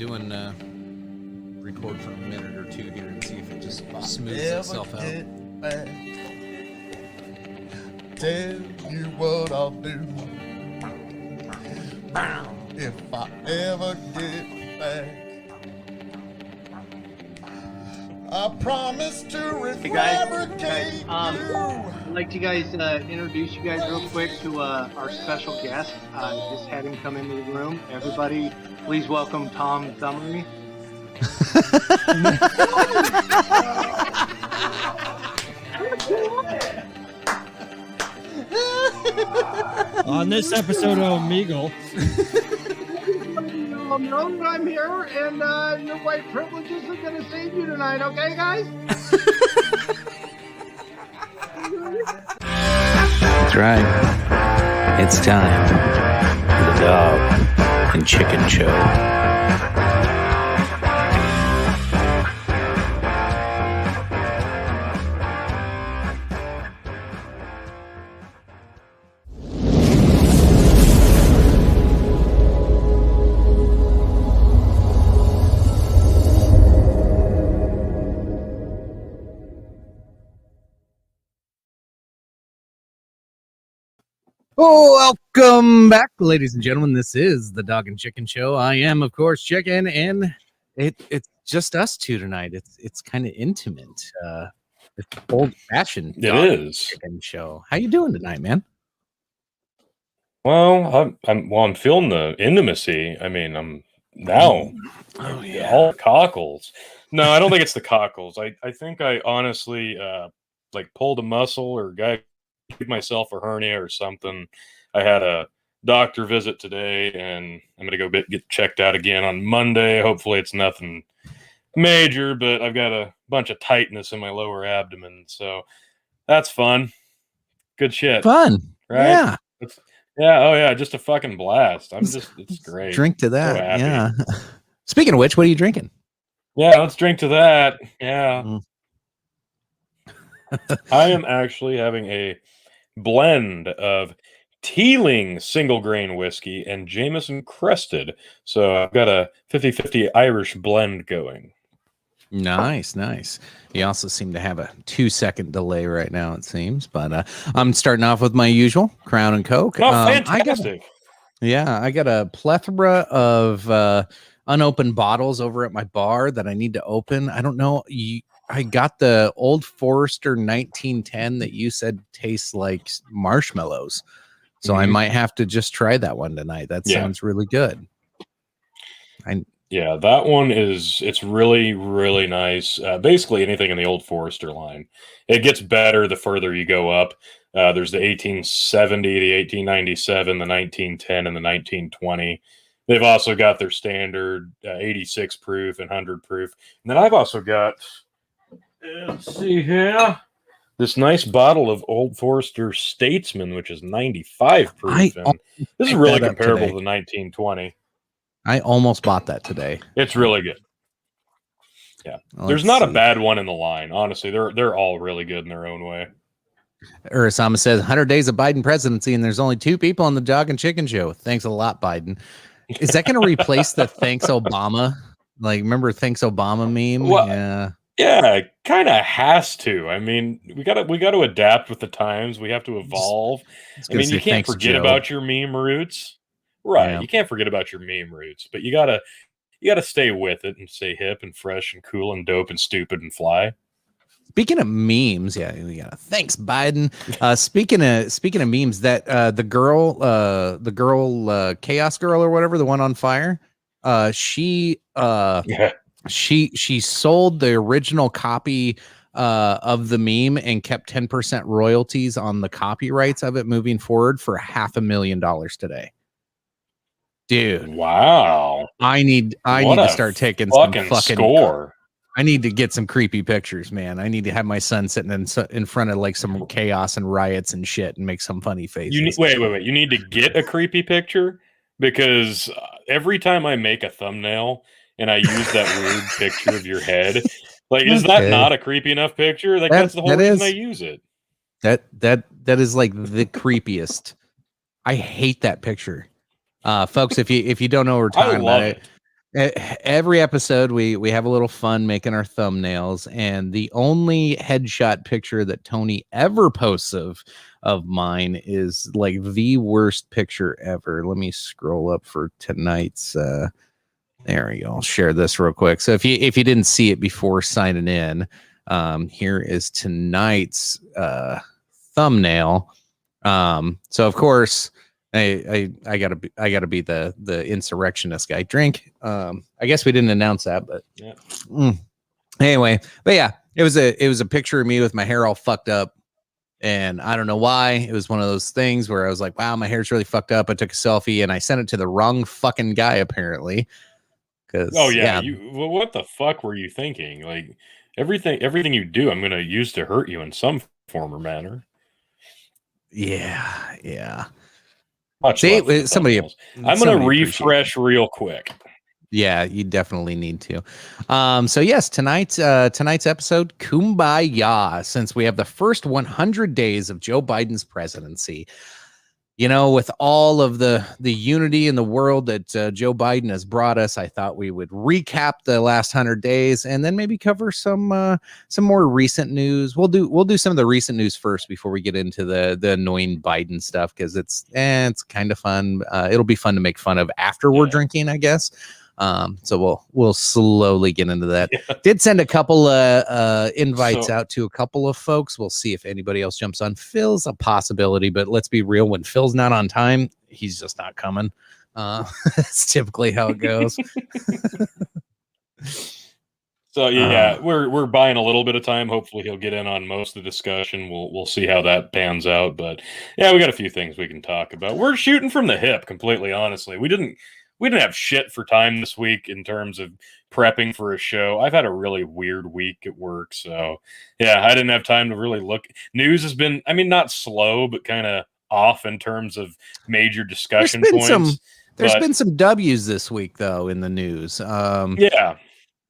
doing record for a minute or two here and see if it just smooths itself out. Tell you what I'll do if I ever get back. I promise to refabricate you. I'd like to introduce you guys real quick to our special guest. Just had him come into the room. Everybody, please welcome Tom Thummery. On this episode of Omegle. Know that I'm here, and your white privileges are going to save you tonight, okay, guys? That's right. It's time for the Dog and Chicken Show. Oh, welcome back, ladies and gentlemen. This is the Dog and Chicken Show. I am, of course, Chicken, and it's just us two tonight. It's kind of intimate. It's old-fashioned. Chicken Show. How you doing tonight, man? Well, I'm feeling the intimacy. I mean, I'm now. Oh yeah, all cockles. No, I don't think it's the cockles. I think I honestly pulled a muscle or gave myself a hernia or something. I had a doctor visit today, and I'm gonna go get checked out again on Monday. Hopefully, it's nothing major, but I've got a bunch of tightness in my lower abdomen, so that's fun. Good shit. Fun, right? Yeah. Oh yeah, just a fucking blast. It's great. Drink to that. So yeah. Speaking of which, what are you drinking? Yeah, let's drink to that. Yeah. I am actually having a blend of Teeling single grain whiskey and Jameson Crested. So I've got a 50-50 Irish blend going. Nice. You also seem to have a 2-second delay right now, it seems. But I'm starting off with my usual Crown and Coke. Oh, fantastic. I got a plethora of unopened bottles over at my bar that I need to open. I don't know. I got the Old Forester 1910 that you said tastes like marshmallows. So I might have to just try that one tonight. That sounds really good. Yeah, that one it's really, really nice. Basically anything in the Old Forester line. It gets better the further you go up. There's the 1870, the 1897, the 1910, and the 1920. They've also got their standard 86 proof and 100 proof. And then I've also got, let's see here, this nice bottle of Old Forester Statesman, which is 95 proof. And this is really comparable to the 1920. I almost bought that today. It's really good. Yeah. There's not a bad one in the line. Honestly, they're all really good in their own way. Urasama says 100 days of Biden presidency, and there's only 2 people on the Dog and Chicken Show. Thanks a lot, Biden. Is that going to replace the Thanks Obama? Like, remember Thanks Obama meme? Well, yeah. Yeah, it kind of has to. I mean, we got to adapt with the times. We have to evolve. I mean, you can't forget about your meme roots. Right. Yeah. You can't forget about your meme roots, but you gotta stay with it and stay hip and fresh and cool and dope and stupid and fly. Speaking of memes, thanks, Biden. Speaking of memes, that the girl Chaos Girl or whatever, the one on fire, she sold the original copy of the meme and kept 10% royalties on the copyrights of it moving forward for $500,000 today. Dude, wow! I need to start taking some fucking score. I need to get some creepy pictures, man. I need to have my son sitting in front of like some chaos and riots and shit and make some funny faces. Wait. You need to get a creepy picture, because every time I make a thumbnail and I use that weird picture of your head, like, is that not a creepy enough picture? Like, that's the whole reason I use it. That is like the creepiest. I hate that picture. Folks, if you don't know what we're talking about, Every episode we have a little fun making our thumbnails, and the only headshot picture that Tony ever posts of mine is like the worst picture ever. Let me scroll up for tonight's there we go. I'll share this real quick. So if you didn't see it before signing in, here is tonight's thumbnail. So of course I gotta be the insurrectionist guy. Drink. I guess we didn't announce that, but Yeah. Anyway, but yeah, it was a picture of me with my hair all fucked up. And I don't know why. It was one of those things where I was like, wow, my hair's really fucked up. I took a selfie and I sent it to the wrong fucking guy, apparently. Oh yeah, well, what the fuck were you thinking? Like everything you do, I'm going to use to hurt you in some form or manner. Yeah. Much love for the thumbnails. I'm going to refresh real quick. Yeah, you definitely need to. So yes, tonight's episode, Kumbaya, since we have the first 100 days of Joe Biden's presidency. You know, with all of the unity in the world that Joe Biden has brought us, I thought we would recap the last 100 days and then maybe cover some more recent news. We'll do some of the recent news first before we get into the annoying Biden stuff, because it's kind of fun. It'll be fun to make fun of after we're drinking, I guess. So we'll slowly get into that. Yeah. Did send a couple invites out to a couple of folks. We'll see if anybody else jumps on. Phil's a possibility, but let's be real. When Phil's not on time, he's just not coming. That's typically how it goes. So yeah, we're buying a little bit of time. Hopefully he'll get in on most of the discussion. We'll see how that pans out. But yeah, we got a few things we can talk about. We're shooting from the hip, completely honestly. We didn't have shit for time this week in terms of prepping for a show. I've had a really weird week at work. So yeah, I didn't have time to really look. News has been, I mean, not slow, but kind of off in terms of major discussion points. There's been some W's this week though in the news. Yeah.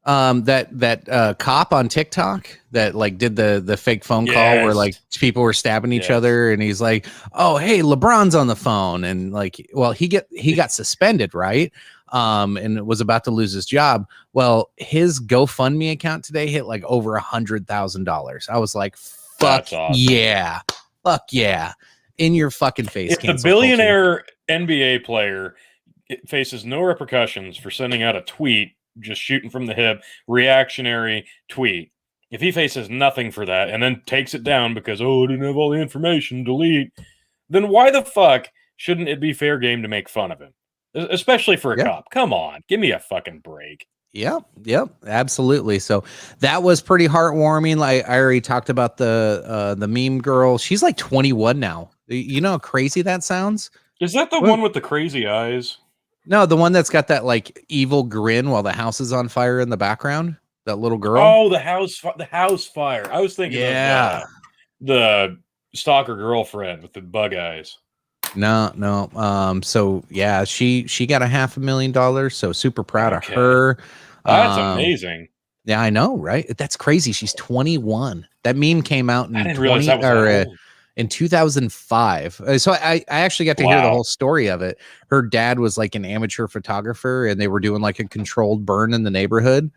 That cop on TikTok that like did the fake phone call where like people were stabbing each other, and he's like, oh hey, LeBron's on the phone, and like, well, he got suspended, right? And was about to lose his job. Well, his GoFundMe account today hit like over $100,000. I was like, fuck awesome. Yeah, fuck yeah, in your fucking face. If the billionaire NBA player faces no repercussions for sending out a tweet, just shooting from the hip, reactionary tweet, if he faces nothing for that and then takes it down because, I didn't have all the information, delete, then why the fuck shouldn't it be fair game to make fun of him? Especially for a cop. Come on, give me a fucking break. Yep, absolutely. So that was pretty heartwarming. Like I already talked about the meme girl. She's like 21 now. You know how crazy that sounds? Is that the one with the crazy eyes? No, the one that's got that like evil grin while the house is on fire in the background. That little girl. Oh, the house fire. I was thinking of the stalker girlfriend with the bug eyes. No. So yeah, she got $500,000. So super proud of her. That's amazing. Yeah, I know, right? That's crazy. She's 21. That meme came out in I didn't realize that was in 2005. So I actually got to hear the whole story of it. Her dad was like an amateur photographer, and they were doing like a controlled burn in the neighborhood.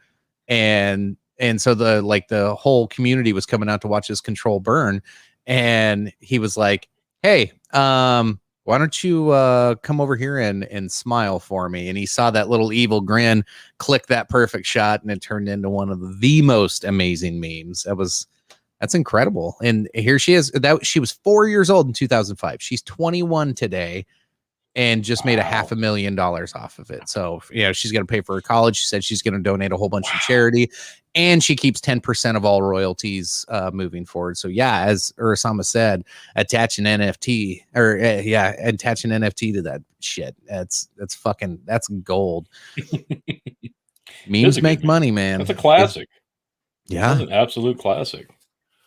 And so the whole community was coming out to watch this controlled burn. And he was like, hey, why don't you come over here and smile for me? And he saw that little evil grin, click that perfect shot, and it turned into one of the most amazing memes. That's incredible. And here she is. She was 4 years old in 2005. She's 21 today and just made $500,000 off of it. So, she's going to pay for her college. She said she's going to donate a whole bunch to charity, and she keeps 10% of all royalties moving forward. So yeah, as Ursama said, attach an NFT to that shit. That's gold. Memes make money, man. That's a classic. That's an absolute classic.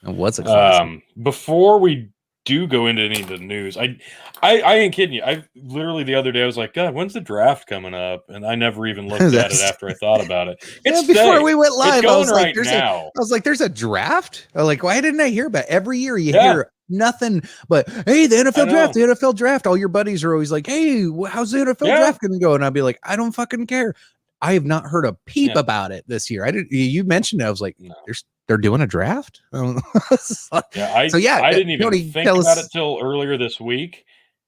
What's a classic? Before we do go into any of the news, I ain't kidding you. I literally the other day I was like, God, when's the draft coming up? And I never even looked at it after I thought about it. Before we went live, I was like, there's a draft. I'm like, why didn't I hear about it? Every year you hear nothing but, hey, the NFL draft. All your buddies are always like, hey, how's the NFL draft going to go? And I'd be like, I don't fucking care. I have not heard a peep Yeah. about it this year. I didn't. You mentioned it. I was like, No. they're doing a draft. Yeah, I So yeah, didn't even Tony, think tell about it us. till earlier this week.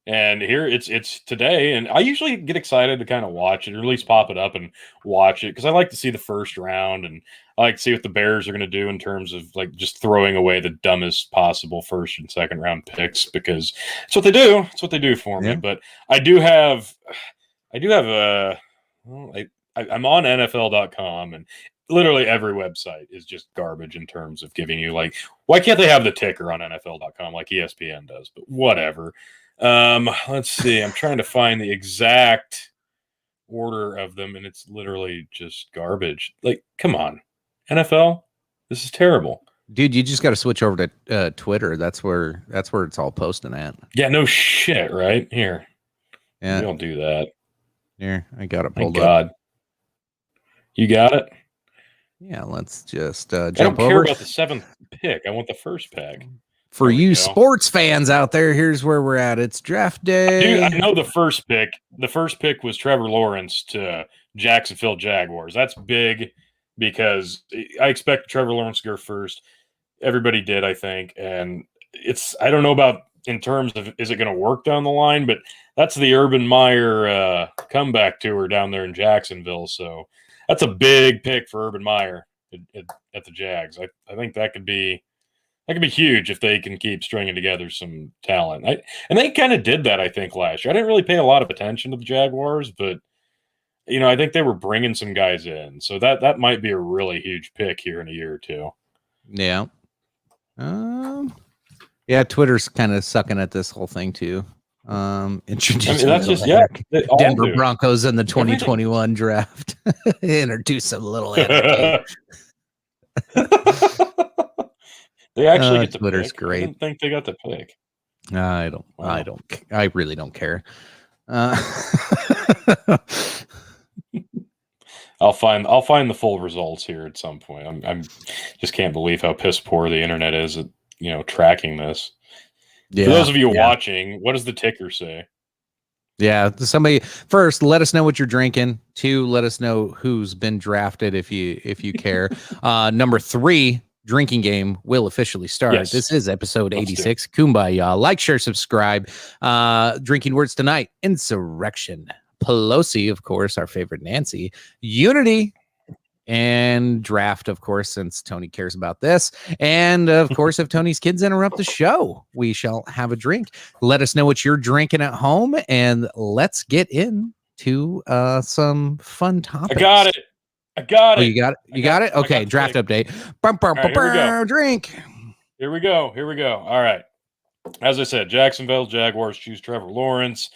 And here it's today, and I usually get excited to kind of watch it, or at least pop it up and watch it, because I like to see the first round, and I like to see what the Bears are going to do in terms of like just throwing away the dumbest possible first and second round picks, because it's what they do. It's what they do for me. Yeah. But I do have a. Well, I'm on NFL.com, and literally every website is just garbage in terms of giving you like, why can't they have the ticker on NFL.com like ESPN does? But whatever. Let's see. I'm trying to find the exact order of them, and it's literally just garbage. Like, come on, NFL, this is terrible. Dude, you just got to switch over to Twitter. That's where it's all posting at. Yeah, no shit, right? Here, Yeah, we don't do that. here, I got it Thank pulled up. God. You got it? Yeah, let's just I don't jump care over. about the 7th pick. I want the first pick. For There we you go. sports fans out there, here's where we're at. It's draft day. Dude, I know the first pick. The first pick was Trevor Lawrence to Jacksonville Jaguars. That's big because I expect Trevor Lawrence to go first. Everybody did, I think. And I don't know about in terms of is it going to work down the line, but that's the Urban Meyer comeback tour down there in Jacksonville. So that's a big pick for Urban Meyer at the Jags. I think that could be huge if they can keep stringing together some talent. And they kind of did that, I think, last year. I didn't really pay a lot of attention to the Jaguars, but I think they were bringing some guys in, so that might be a really huge pick here in a year or two. Yeah. Yeah, Twitter's kind of sucking at this whole thing too. Introduce that's just they all Denver do. Broncos in the 2021 draft. Introduce some little anarchy. They actually get the Twitter's pick. great. I didn't think they got the pick. I really don't care. I'll find the full results here at some point. I'm just can't believe how piss poor the internet is at tracking this. Yeah, for those of you watching, what does the ticker say? Yeah, somebody first, let us know what you're drinking. 2, let us know who's been drafted if you care. Number 3, drinking game will officially start. Yes. This is episode 86. Kumbaya. Like, share, subscribe. Drinking words tonight: insurrection, Pelosi, of course, our favorite Nancy, unity, and draft, of course, since Tony cares about this. And of course, if Tony's kids interrupt the show, we shall have a drink. Let us know what you're drinking at home, and let's get into some fun topics. I got it. Oh, you got it? You got it? Okay, draft update. Here we go. Drink. Here we go. All right. As I said, Jacksonville Jaguars choose Trevor Lawrence.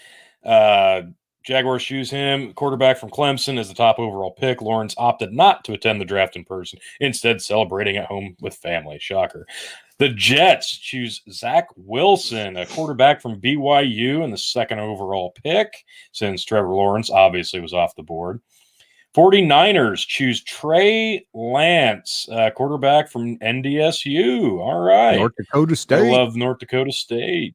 Jaguars choose him, quarterback from Clemson, as the top overall pick. Lawrence opted not to attend the draft in person, instead celebrating at home with family. Shocker. The Jets choose Zach Wilson, a quarterback from BYU, in the 2nd overall pick, since Trevor Lawrence obviously was off the board. 49ers choose Trey Lance, quarterback from NDSU. All right. North Dakota State. I love North Dakota State.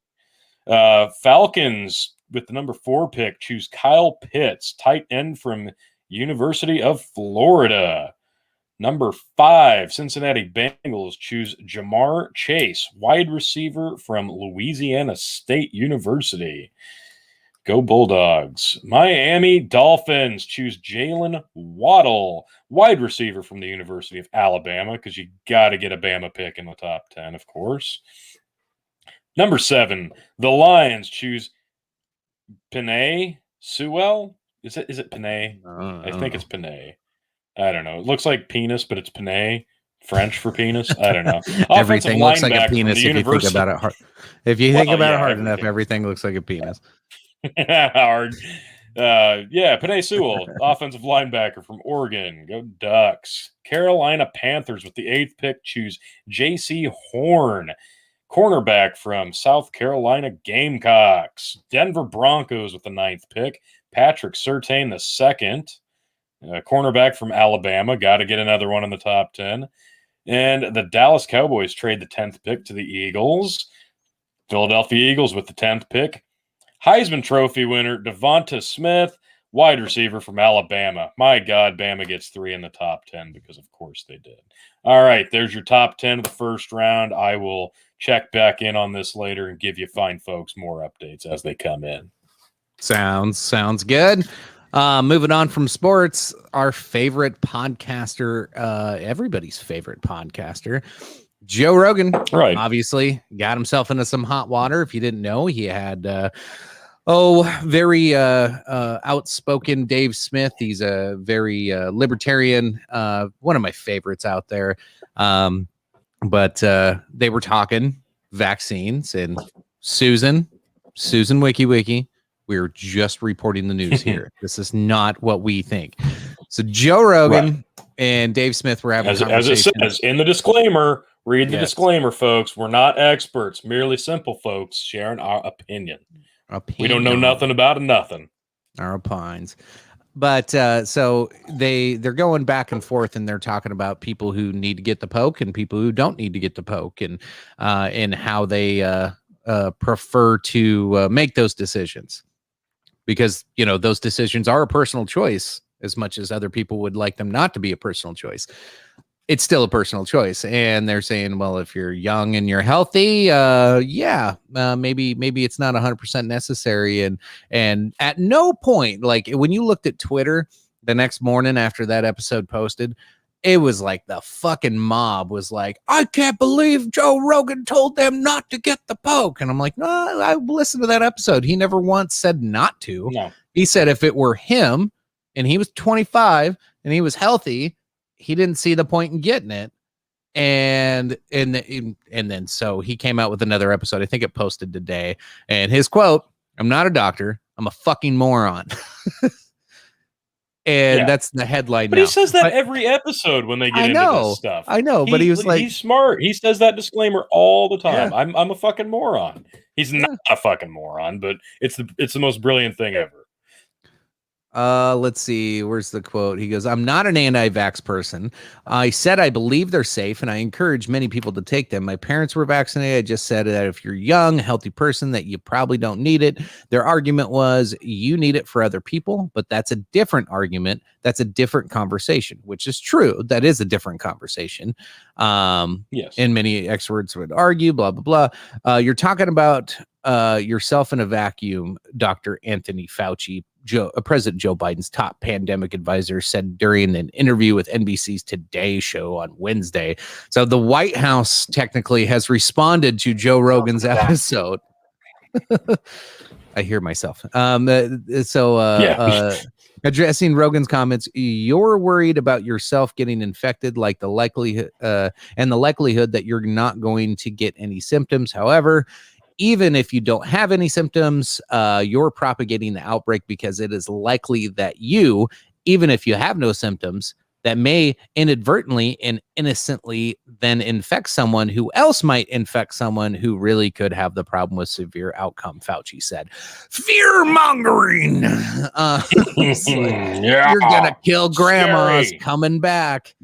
Falcons, with the number 4 pick, choose Kyle Pitts, tight end from University of Florida. Number 5, Cincinnati Bengals choose Jamar Chase, wide receiver from Louisiana State University. Go Bulldogs. Miami Dolphins choose Jalen Waddle, wide receiver from the University of Alabama, because you got to get a Bama pick in the top 10, of course. Number 7, the Lions choose Penei Sewell. Is it Penei? I think it's Penei. I don't know. It looks like penis, but it's Penei. French for penis. I don't know. Everything looks like a penis if you think about it hard. If you think about it hard enough, everything looks like a penis. Hard. Penei Sewell, offensive linebacker from Oregon. Go Ducks. Carolina Panthers, with the 8th pick, choose J.C. Horn, cornerback from South Carolina Gamecocks. Denver Broncos, with the 9th pick, Patrick Surtain II, cornerback from Alabama. Got to get another one in the top 10. And the Dallas Cowboys trade the 10th pick to the Eagles. Philadelphia Eagles with the 10th pick. Heisman Trophy winner Devonta Smith, wide receiver from Alabama. My God, Bama gets 3 in the top 10 because, of course, they did. All right, there's your top 10 of the first round. I will check back in on this later and give you fine folks more updates as they come in. Sounds good. Moving on from sports, our favorite podcaster, everybody's favorite podcaster, Joe Rogan, Right. obviously got himself into some hot water. If you didn't know, he had very outspoken Dave Smith. He's a very libertarian, one of my favorites out there. But they were talking vaccines, and Susan WikiWiki, we were just reporting the news here. This is not what we think. So Joe Rogan and Dave Smith were having as it says in the disclaimer. Read the disclaimer, folks. We're not experts, merely simple folks sharing our opinion. We don't know nothing about nothing. Our opines. But so they're going back and forth, and they're talking about people who need to get the poke and people who don't need to get the poke, and how they prefer to make those decisions, because those decisions are a personal choice as much as other people would like them not to be a personal choice. It's still a personal choice. And they're saying, well, if you're young and you're healthy, maybe it's not 100% necessary. And at no point, like when you looked at Twitter the next morning after that episode posted, it was like the fucking mob was like, I can't believe Joe Rogan told them not to get the poke. And I'm like, no, I listened to that episode. He never once said not to. No. He said if it were him and he was 25 and he was healthy, he didn't see the point in getting it. And then so he came out with another episode. I think it posted today. And his quote, I'm not a doctor. I'm a fucking moron. And that's the headline. But now. He says that every episode when they get into this stuff. I know, but he was like, he's smart. He says that disclaimer all the time. Yeah. I'm a fucking moron. He's not a fucking moron, but it's the most brilliant thing ever. Let's see. Where's the quote? He goes, I'm not an anti-vax person. I said I believe they're safe, and I encourage many people to take them. My parents were vaccinated. I just said that if you're young, healthy person, that you probably don't need it. Their argument was you need it for other people, but that's a different argument. That's a different conversation, which is true. That is a different conversation. Yes. And many experts would argue, blah, blah, blah. You're talking about yourself in a vacuum, Dr. Anthony Fauci. President Joe Biden's top pandemic advisor, said during an interview with NBC's Today Show on Wednesday. So the White House technically has responded to Joe Rogan's episode. I hear myself. Addressing Rogan's comments, you're worried about yourself getting infected, like the likelihood that you're not going to get any symptoms. However, even if you don't have any symptoms, you're propagating the outbreak because it is likely that you, even if you have no symptoms, that may inadvertently and innocently then infect someone who else might infect someone who really could have the problem with severe outcome, Fauci said. Fear mongering. You're going to kill grandmas. Scary. Coming back.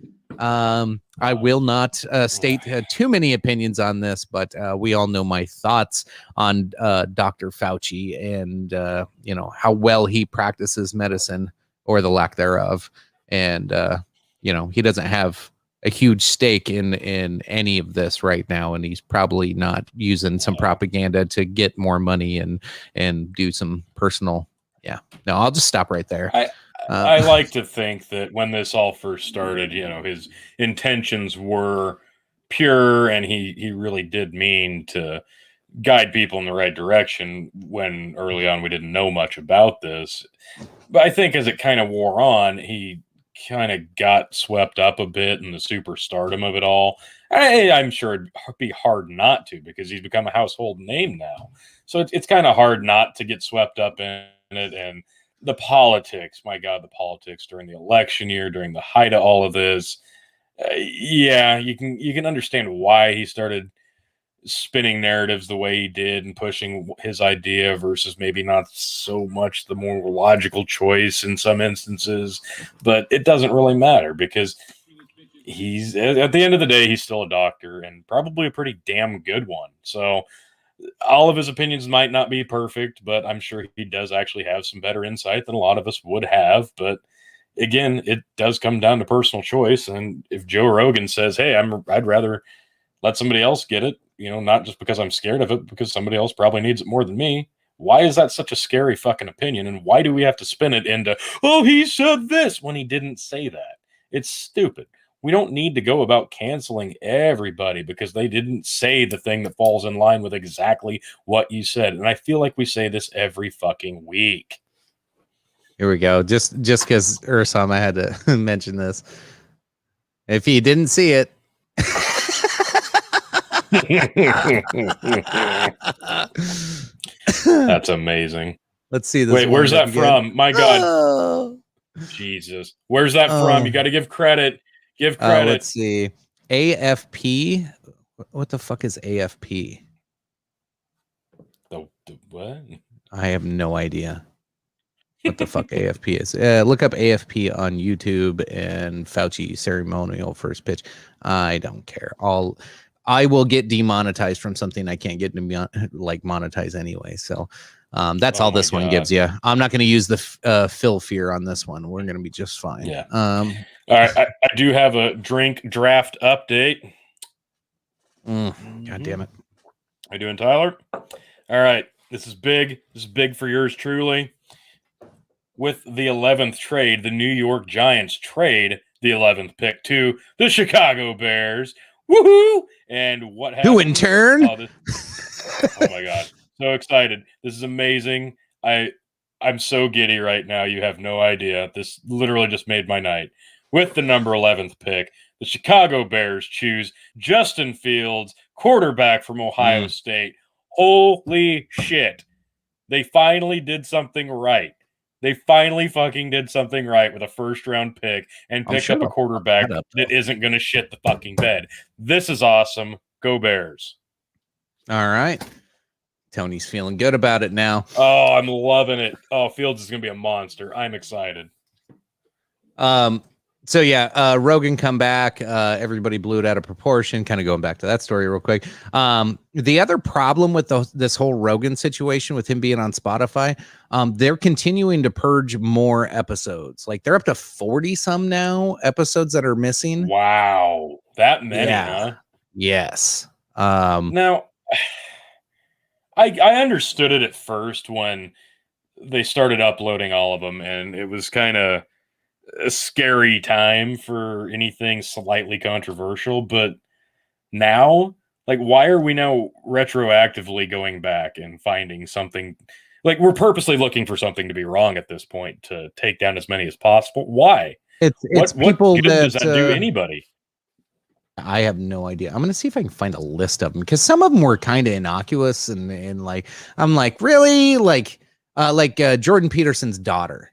I will not state too many opinions on this, but we all know my thoughts on Dr. Fauci and how well he practices medicine, or the lack thereof. And he doesn't have a huge stake in any of this right now, and he's probably not using some propaganda to get more money and do some personal. Yeah, no, I'll just stop right there. I like to think that when this all first started, his intentions were pure, and he really did mean to guide people in the right direction when early on we didn't know much about this. But I think as it kind of wore on, he kind of got swept up a bit in the superstardom of it all. I'm sure it'd be hard not to, because he's become a household name now. So it's kind of hard not to get swept up in it. And the politics, my God, the politics during the election year, during the height of all of this. You can understand why he started spinning narratives the way he did and pushing his idea versus maybe not so much the more logical choice in some instances. But it doesn't really matter, because he's, at the end of the day, he's still a doctor, and probably a pretty damn good one. So all of his opinions might not be perfect, but I'm sure he does actually have some better insight than a lot of us would have. But again, it does come down to personal choice. And if Joe Rogan says, "Hey, I'd rather let somebody else get it," not just because I'm scared of it, because somebody else probably needs it more than me. Why is that such a scary fucking opinion? And why do we have to spin it into, "Oh, he said this," when he didn't say that? It's stupid. We don't need to go about canceling everybody because they didn't say the thing that falls in line with exactly what you said. And I feel like we say this every fucking week. Here we go. Just because Ursam, I had to mention this. If you didn't see it. That's amazing. Let's see this. Wait, where's that from? My God. Oh. Jesus. Where's that from? You got to give credit. Give credit. Let's see. AFP. What the fuck is AFP? The what? I have no idea what the fuck AFP is. Look up AFP on YouTube and Fauci ceremonial first pitch. I don't care. I will get demonetized from something I can't get to like monetize anyway. So that's all this one gives you. I'm not going to use the Phil fear on this one. We're going to be just fine. Yeah. All right. I do have a drink draft update. God damn it. How you doing, Tyler? All right. This is big. This is big for yours truly. With the 11th trade, the New York Giants trade the 11th pick to the Chicago Bears. Woohoo! And what happened? Who in turn? Oh my God. So excited. This is amazing. I'm so giddy right now. You have no idea. This literally just made my night. With the number 11th pick, the Chicago Bears choose Justin Fields, quarterback from Ohio State. Holy shit. They finally did something right. They finally fucking did something right with a first-round pick and picked up a quarterback that isn't going to shit the fucking bed. This is awesome. Go Bears. All right. Tony's feeling good about it now. Oh, I'm loving it. Oh, Fields is going to be a monster. I'm excited. So yeah, Rogan come back. Everybody blew it out of proportion. Kind of going back to that story real quick. The other problem with this whole Rogan situation with him being on Spotify, they're continuing to purge more episodes. Like they're up to 40 some now episodes that are missing. Wow, that many, huh? Yes. Now, I understood it at first when they started uploading all of them, and it was kind of a scary time for anything slightly controversial. But now, like, why are we now retroactively going back and finding something? Like, we're purposely looking for something to be wrong at this point to take down as many as possible. Why? It's people what good does that do anybody? I have no idea. I'm gonna see if I can find a list of them because some of them were kind of innocuous and like I'm like really like Jordan Peterson's daughter.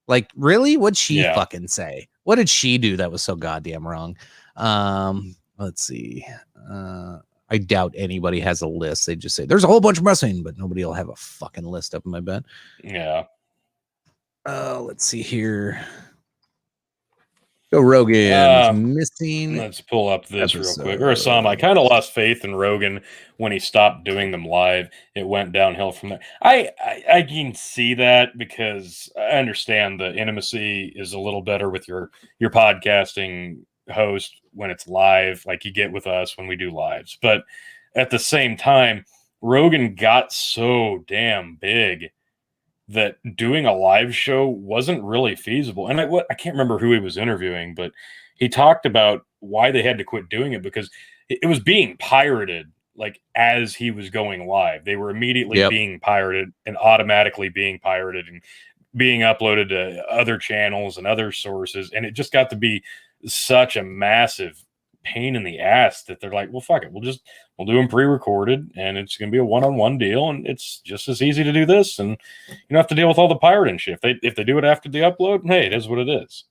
Like, really? What'd she fucking say? What did she do that was so goddamn wrong? Let's see. I doubt anybody has a list. They just say there's a whole bunch missing, but nobody will have a fucking list of them, I bet. Yeah. Let's see here. Go Rogan. Missing. Let's pull up this real quick. Or some. I kind of lost faith in Rogan when he stopped doing them live. It went downhill from there. I can see that because I understand the intimacy is a little better with your podcasting host when it's live, like you get with us when we do lives. But at the same time, Rogan got so damn big that doing a live show wasn't really feasible. And I can't remember who he was interviewing, but he talked about why they had to quit doing it because it was being pirated. Like as he was going live, they were immediately being pirated and automatically being pirated and being uploaded to other channels and other sources. And it just got to be such a massive pain in the ass that they're like, well, fuck it. We'll do them pre-recorded and it's going to be a one-on-one deal. And it's just as easy to do this. And you don't have to deal with all the pirating shit. If they do it after the upload, hey, it is what it is.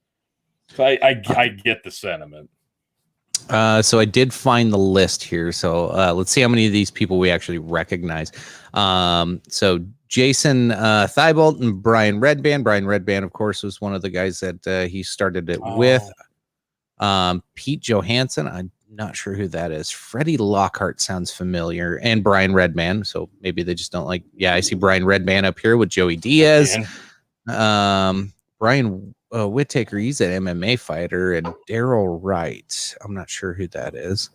So I get the sentiment. So I did find the list here. So let's see how many of these people we actually recognize. So Jason Thibault and Brian Redband. Brian Redband, of course, was one of the guys that he started it with. Pete Johansson, I'm not sure who that is. Freddie Lockhart sounds familiar, and Brian Redman. So maybe they just don't like. Yeah, I see Brian Redman up here with Joey Diaz. Brian Whittaker, he's an MMA fighter, and Daryl Wright. I'm not sure who that is.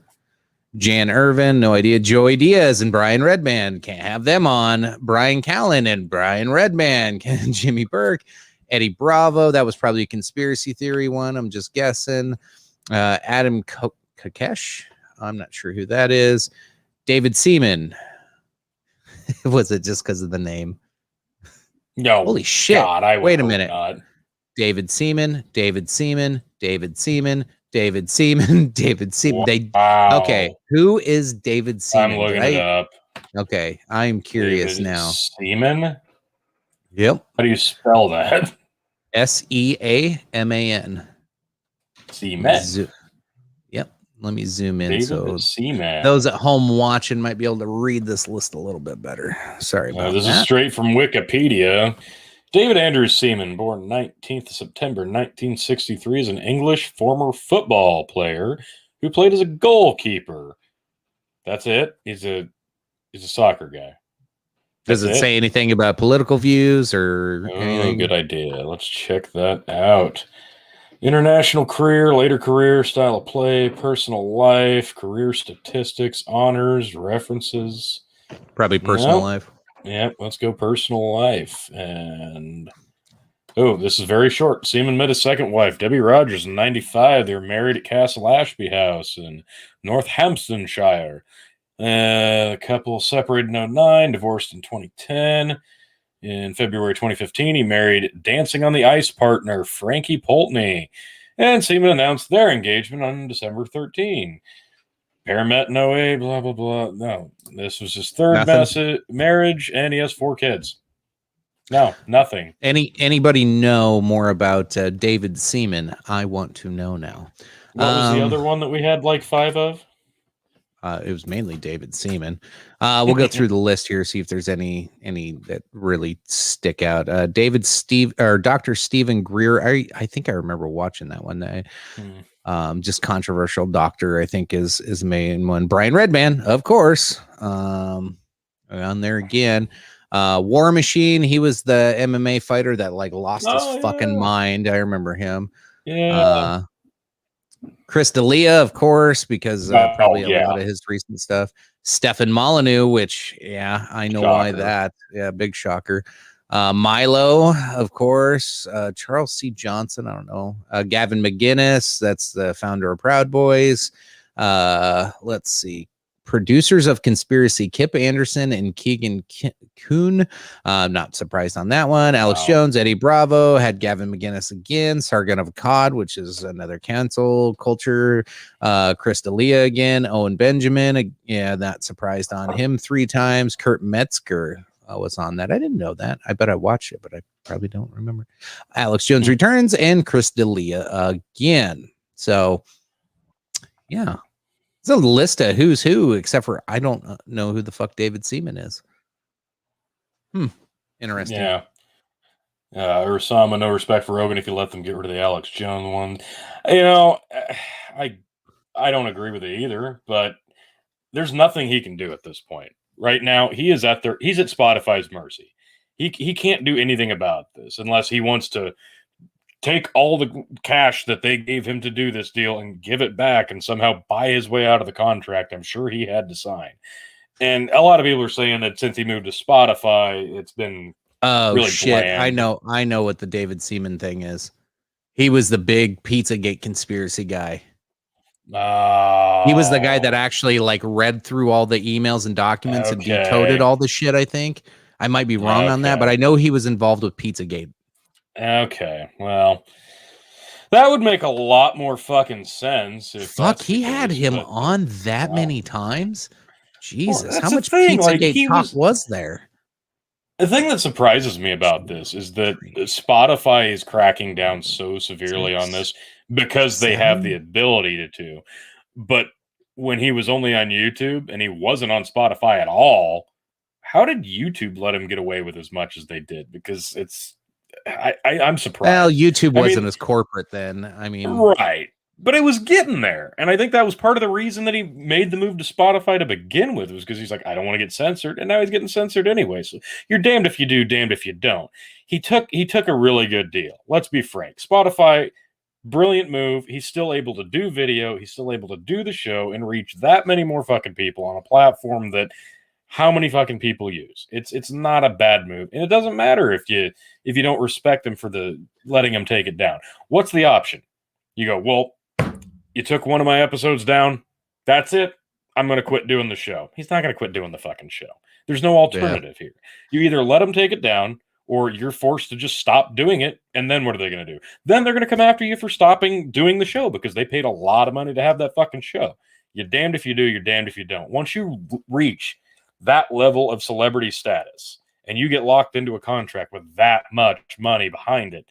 Jan Irvin, no idea. Joey Diaz and Brian Redman, can't have them on. Brian Callen and Brian Redman, Jimmy Burke, Eddie Bravo. That was probably a conspiracy theory one. I'm just guessing. Adam Kakesh. I'm not sure who that is. David Seaman. Was it just because of the name? No. Holy shit. God, wait a minute. Not. David Seaman, David Seaman, David Seaman, David Seaman, David Seaman. Wow. Okay, who is David Seaman? I'm looking it up. Okay, I'm curious David now. Seaman? Yep. How do you spell that? Seaman. Seaman. Yep. Let me zoom in. David so Seaman. Those at home watching might be able to read this list a little bit better. Sorry about this that. is straight from Wikipedia. David Andrew Seaman, born 19th September 1963, is an English former football player who played as a goalkeeper. That's it. He's a soccer guy. Does it say anything about political views or anything? Good idea. Let's check that out. International career, later career, style of play, personal life, career statistics, honors, references. Probably personal life. Yep, let's go personal life. And this is very short. Seaman met his second wife, Debbie Rogers, in 1995. They were married at Castle Ashby House in Northamptonshire. The couple separated in 2009, divorced in 2010. In February 2015, he married Dancing on the Ice partner Frankie Poltney. And Seaman announced their engagement on December 13. Pair met in 08, blah, blah, blah. No, this was his third marriage, and he has 4 kids. No, nothing. Anybody know more about David Seaman? I want to know now. What was the other one that we had like 5 of? It was mainly David Seaman. We'll go through the list here, see if there's any that really stick out. Dr. Stephen Greer. I think I remember watching that one day. Just controversial doctor, I think is the main one. Brian Redman, of course. On there again. War Machine, he was the MMA fighter that like lost his fucking mind. I remember him. Yeah. Chris D'Elia, of course, because probably a lot of his recent stuff. Stefan Molyneux, which I know why that. Yeah, big shocker. Milo, of course. Charles C. Johnson, I don't know. Gavin McGinnis, that's the founder of Proud Boys. Let's see. Producers of Conspiracy, Kip Anderson and Keegan Kuhn. Not surprised on that one. Alex Jones, Eddie Bravo, had Gavin McGinnis again. Sargon of Akkad, which is another cancel culture. Chris D'Elia again. Owen Benjamin. Not surprised on him 3 times. Kurt Metzger was on that. I didn't know that. I bet I watched it, but I probably don't remember. Alex Jones returns and Chris D'Elia again. So, yeah. It's a list of who's who, except for I don't know who the fuck David Seaman is. Interesting. Yeah. Ursama, no respect for Rogan if you let them get rid of the Alex Jones one. You know, I don't agree with it either, but there's nothing he can do at this point. Right now, he's at Spotify's mercy. He can't do anything about this unless he wants to take all the cash that they gave him to do this deal and give it back and somehow buy his way out of the contract I'm sure he had to sign. And a lot of people are saying that since he moved to Spotify, it's been really shit. bland. I know what the David Seaman thing is. He was the big Pizzagate conspiracy guy. He was the guy that actually like read through all the emails and documents and decoded all the shit, I think. I might be wrong on that, but I know he was involved with Pizzagate. Okay, well, that would make a lot more fucking sense. If he had him on that many times? Jesus, well, how much Pizzagate talk was there? The thing that surprises me about this is that Spotify is cracking down so severely on this because they have the ability to. But when he was only on YouTube and he wasn't on Spotify at all, how did YouTube let him get away with as much as they did? Because I'm surprised. Well, YouTube wasn't as corporate then. I mean, right. But it was getting there. And I think that was part of the reason that he made the move to Spotify to begin with, was because he's like, I don't want to get censored. And now he's getting censored anyway. So you're damned if you do, damned if you don't. He took a really good deal. Let's be frank. Spotify, brilliant move. He's still able to do video. He's still able to do the show and reach that many more fucking people on a platform that how many fucking people use. It's not a bad move. And it doesn't matter if you don't respect him for the letting him take it down. What's the option? You go, well, you took one of my episodes down. That's it. I'm going to quit doing the show. He's not going to quit doing the fucking show. There's no alternative here. You either let him take it down or you're forced to just stop doing it. And then what are they going to do? Then they're going to come after you for stopping doing the show because they paid a lot of money to have that fucking show. You're damned if you do. You're damned if you don't. Once you reach that level of celebrity status and you get locked into a contract with that much money behind it,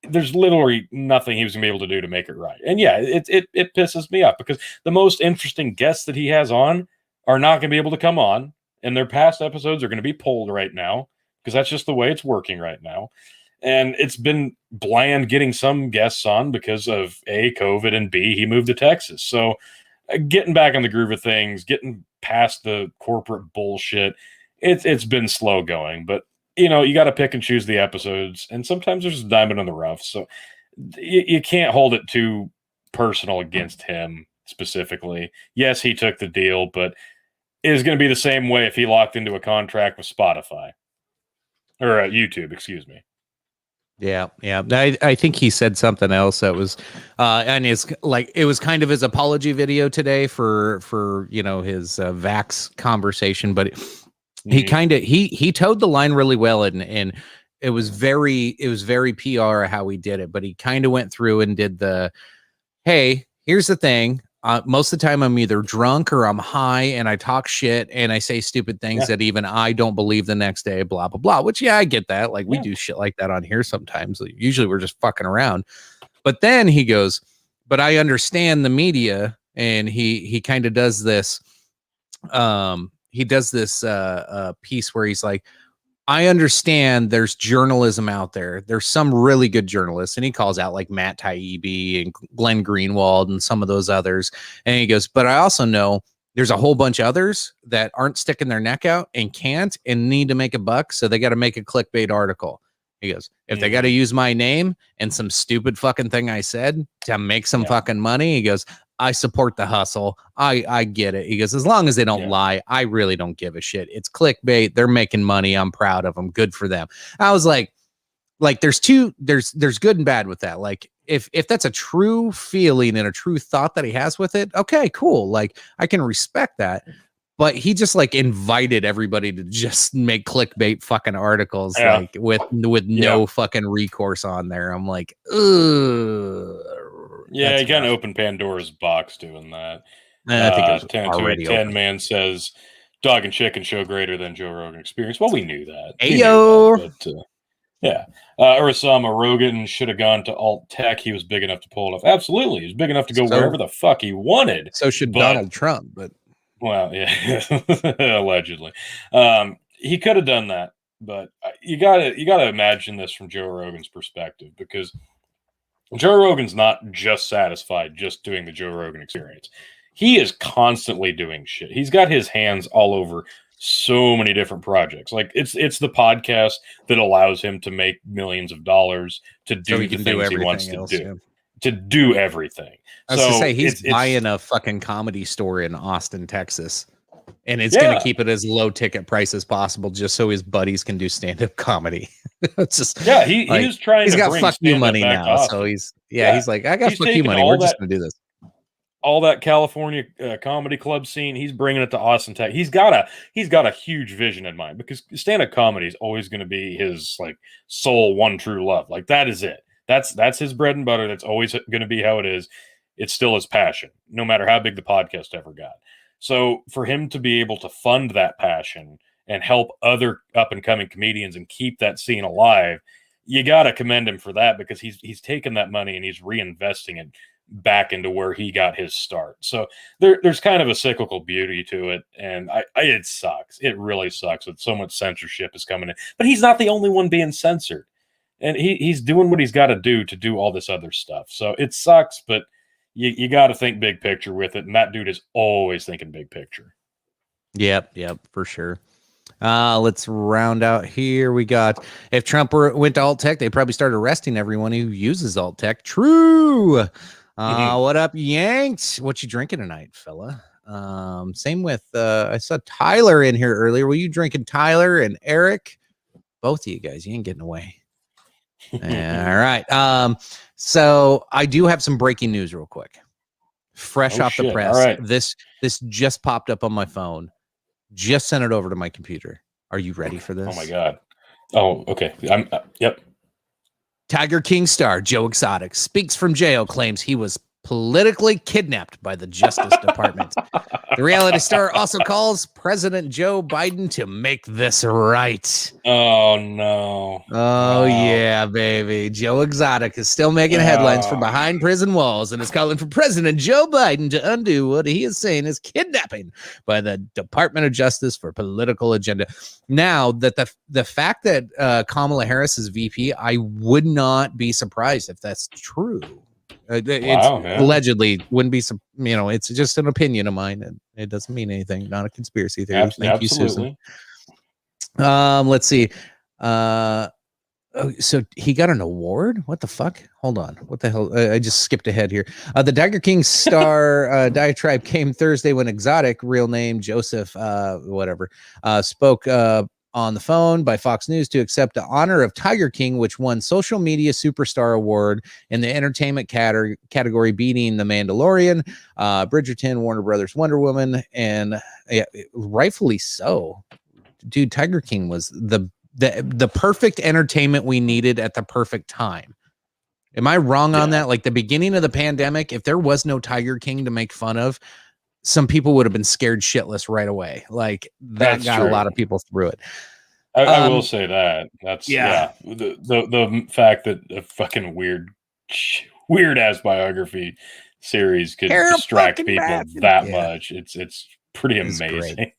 there's literally nothing he was going to be able to do to make it right. And yeah, it pisses me off because the most interesting guests that he has on are not going to be able to come on, and their past episodes are going to be pulled right now because that's just the way it's working right now. And it's been bland getting some guests on because of A, COVID, and B, he moved to Texas. So getting back on the groove of things, getting past the corporate bullshit, it's been slow going, but you know, you got to pick and choose the episodes, and sometimes there's a diamond in the rough. So you can't hold it too personal against him specifically. Yes, he took the deal, but it is going to be the same way if he locked into a contract with Spotify or YouTube, excuse me. Yeah. I think he said something else that was, and it's like it was kind of his apology video today for his Vax conversation, but he kind of he towed the line really well, and it was very PR how he did it, but he kind of went through and did the, hey, here's the thing. Most of the time I'm either drunk or I'm high and I talk shit and I say stupid things that even I don't believe the next day, blah, blah, blah, which, yeah, I get that. Like we do shit like that on here sometimes. Usually we're just fucking around. But then he goes, but I understand the media. And he kind of does this. He does this piece where he's like, I understand there's journalism out there. There's some really good journalists, and he calls out like Matt Taibbi and Glenn Greenwald and some of those others. And he goes, but I also know there's a whole bunch of others that aren't sticking their neck out and can't and need to make a buck. So they got to make a clickbait article. He goes, if they got to use my name and some stupid fucking thing I said to make some fucking money, he goes, I support the hustle. I get it. He goes, as long as they don't lie, I really don't give a shit. It's clickbait. They're making money. I'm proud of them. Good for them. I was like there's good and bad with that. Like if that's a true feeling and a true thought that he has with it, okay, cool. Like I can respect that. But he just like invited everybody to just make clickbait fucking articles like with no fucking recourse on there. I'm like, ugh. Yeah, he kind of opened Pandora's box doing that. I think it was 10 man says dog and chicken show greater than Joe Rogan Experience. Well, we knew that. Ayo. Urasama Rogan should have gone to alt tech. He was big enough to pull it off. Absolutely. He was big enough to go wherever the fuck he wanted. So should Donald Trump, but well, yeah, allegedly. He could have done that, but you gotta imagine this from Joe Rogan's perspective, because Joe Rogan's not just satisfied just doing the Joe Rogan Experience. He is constantly doing shit. He's got his hands all over so many different projects. Like it's the podcast that allows him to make millions of dollars to do the things he wants to do. Yeah. To do everything. I was to say he's buying a fucking comedy store in Austin, Texas, and it's going to keep it as low ticket price as possible, just so his buddies can do stand up comedy. It's just he was trying. He's to got bring fuck you money now, so he's like, I got fuck you money. We're just going to do this. All that California comedy club scene, he's bringing it to Austin, Texas. He's got a huge vision in mind, because stand up comedy is always going to be his like sole one true love. Like that is it. That's his bread and butter. That's always going to be how it is. It's still his passion, no matter how big the podcast ever got. So for him to be able to fund that passion and help other up and coming comedians and keep that scene alive, you got to commend him for that, because he's taken that money and he's reinvesting it back into where he got his start. So there's kind of a cyclical beauty to it. And it sucks. It really sucks that so much censorship is coming in, but he's not the only one being censored. And he's doing what he's got to do all this other stuff. So it sucks, but you got to think big picture with it, and that dude is always thinking big picture. Yep, for sure. Let's round out here. We got, if Trump went to alt tech, they probably start arresting everyone who uses alt tech. True. What up, Yanks? What you drinking tonight, fella? Same with I saw Tyler in here earlier. Were you drinking, Tyler and Eric? Both of you guys, you ain't getting away. All right. So I do have some breaking news real quick. Fresh off the press. All right. This just popped up on my phone. Just sent it over to my computer. Are you ready for this? Oh my God. Oh, okay. Yep. Tiger King star Joe Exotic speaks from jail, claims he was politically kidnapped by the Justice Department. The reality star also calls President Joe Biden to make this right. Oh, no. Oh, yeah, baby. Joe Exotic is still making headlines from behind prison walls and is calling for President Joe Biden to undo what he is saying is kidnapping by the Department of Justice for political agenda. Now, that the fact that Kamala Harris is VP, I would not be surprised if that's true. It's allegedly wouldn't be some, it's just an opinion of mine, and it doesn't mean anything. Not a conspiracy theory. Thank you, Susan. Let's see. So he got an award. What the fuck? Hold on. What the hell? I just skipped ahead here. The Tiger King star diatribe came Thursday when Exotic, real name Joseph, spoke on the phone by Fox News to accept the honor of Tiger King, which won Social Media Superstar Award in the entertainment category, beating The Mandalorian, Bridgerton, Warner Brothers Wonder Woman, and rightfully so. Dude, Tiger King was the perfect entertainment we needed at the perfect time. Am I wrong on that? Like the beginning of the pandemic, if there was no Tiger King to make fun of, some people would have been scared shitless right away. Like that got a lot of people through it. I will say that. That's the fact that a fucking weird ass biography series could distract people that much. It's pretty amazing.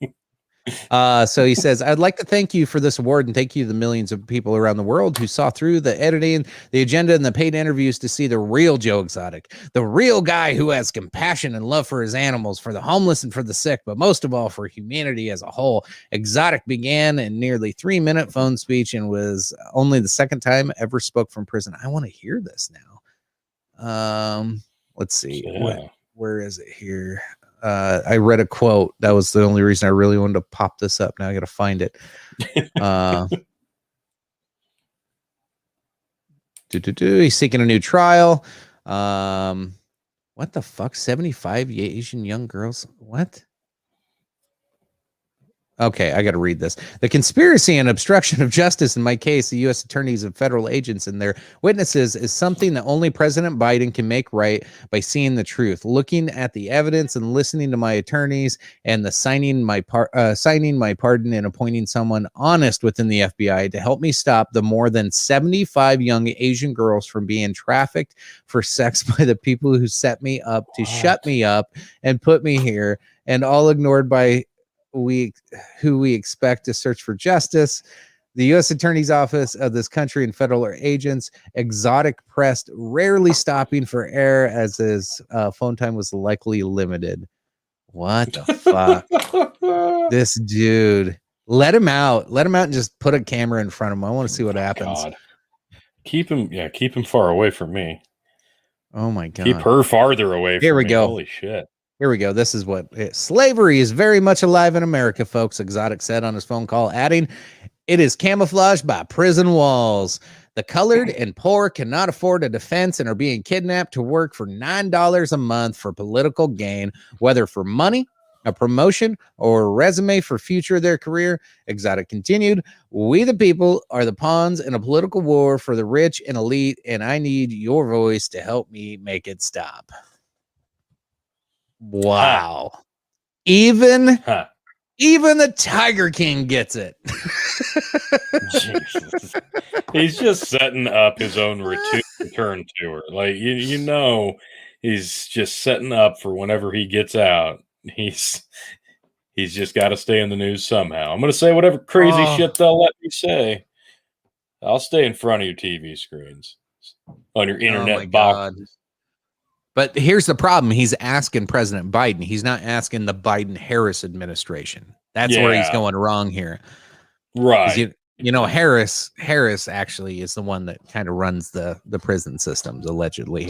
So he says, I'd like to thank you for this award and thank you to the millions of people around the world who saw through the editing, the agenda, and the paid interviews to see the real Joe Exotic, the real guy who has compassion and love for his animals, for the homeless and for the sick, but most of all for humanity as a whole. Exotic began in nearly 3-minute phone speech and was only the second time ever spoke from prison. I want to hear this now. Let's see. Where is it here? I read a quote. That was the only reason I really wanted to pop this up. Now I got to find it. He's seeking a new trial. What the fuck? 75 Asian young girls. What? Okay, I got to read this. The conspiracy and obstruction of justice in my case, the U.S. attorneys and federal agents and their witnesses, is something that only President Biden can make right by seeing the truth, looking at the evidence and listening to my attorneys and the signing my pardon and appointing someone honest within the FBI to help me stop the more than 75 young Asian girls from being trafficked for sex by the people who set me up to shut me up and put me here, and all ignored by who we expect to search for justice. The U.S. Attorney's Office of this country and federal agents, Exotic pressed, rarely stopping for air as his phone time was likely limited. What the fuck? This dude. Let him out and just put a camera in front of him. I want to see what happens. God. Keep him far away from me. Oh my God. Keep her farther away from me. Here we go. Holy shit. Here we go. This is what slavery is very much alive in America, folks, Exotic said on his phone call, adding, it is camouflaged by prison walls. The colored and poor cannot afford a defense and are being kidnapped to work for $9 a month for political gain, whether for money, a promotion, or a resume for future of their career. Exotic continued, we the people are the pawns in a political war for the rich and elite, and I need your voice to help me make it stop. Wow. Even the Tiger King gets it. Jesus. He's just setting up his own return tour. Like he's just setting up for whenever he gets out. He's just got to stay in the news somehow. I'm going to say whatever crazy shit they'll let me say. I'll stay in front of your TV screens, on your internet boxes. But here's the problem. He's asking President Biden. He's not asking the Biden-Harris administration. That's where he's Yeah. going wrong here. 'Cause Right. Harris actually is the one that kind of runs the prison systems, allegedly.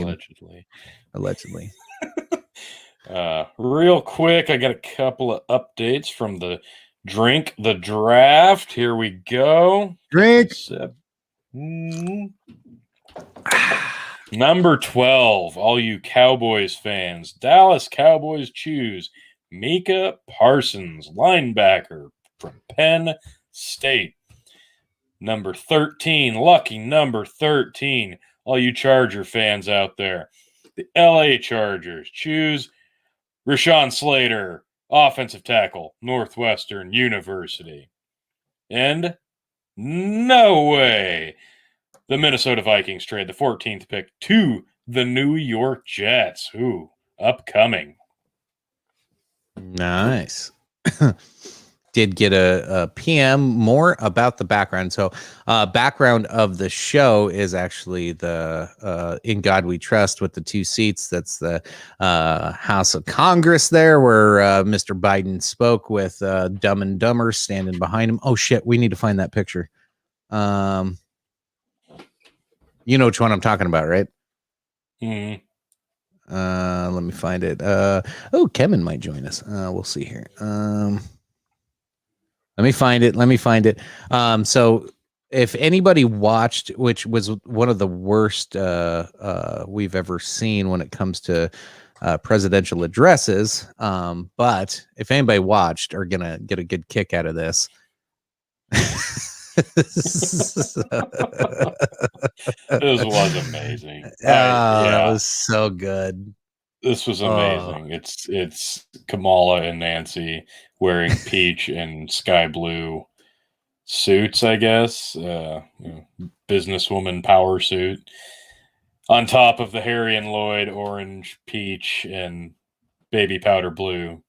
Real quick, I got a couple of updates from the Drink the Draft. Here we go. Drink. Number 12, all you Cowboys fans. Dallas Cowboys choose Micah Parsons, linebacker from Penn State. Number 13, lucky number 13, all you Charger fans out there. The LA Chargers choose Rashawn Slater, offensive tackle, Northwestern University. And no way. The Minnesota Vikings trade the 14th pick to the New York Jets. Ooh, upcoming. Nice. Did get a PM more about the background. So background of the show is actually the In God We Trust with the 2 seats. That's the House of Congress there where Mr. Biden spoke with Dumb and Dumber standing behind him. Oh, shit. We need to find that picture. You know which one I'm talking about, right? Let me find it. Kevin might join us. We'll see here. Let me find it. So if anybody watched, which was one of the worst we've ever seen when it comes to presidential addresses, but if anybody watched, are gonna get a good kick out of this. This was amazing. That was so good. This was amazing. It's Kamala and Nancy wearing peach and sky blue suits, I guess. Businesswoman power suit. On top of the Harry and Lloyd orange, peach, and baby powder blue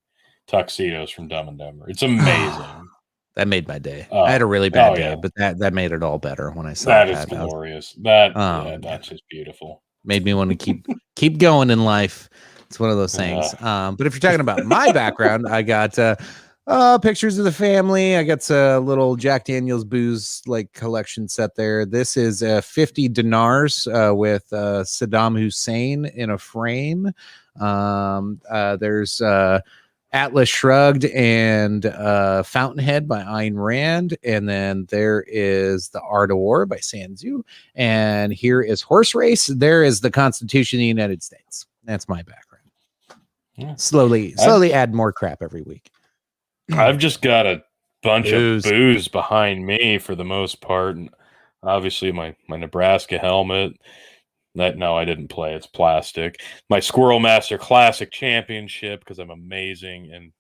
tuxedos from Dumb and Dumber. It's amazing. That made my day. I had a really bad day, but that made it all better when I saw that. That is glorious. That's just beautiful. Made me want to keep going in life. It's one of those things. But if you're talking about my background, I got pictures of the family. I got a little Jack Daniel's booze like collection set there. This is 50 dinars with Saddam Hussein in a frame. There's Atlas Shrugged and Fountainhead by Ayn Rand. And then there is The Art of War by Sun Tzu. And here is Horse Race. There is the Constitution of the United States. That's my background. Yeah. Slowly add more crap every week. I've just got a bunch of booze behind me for the most part. And obviously my Nebraska helmet. No, I didn't play. It's plastic. My Squirrel Master Classic Championship because I'm amazing, and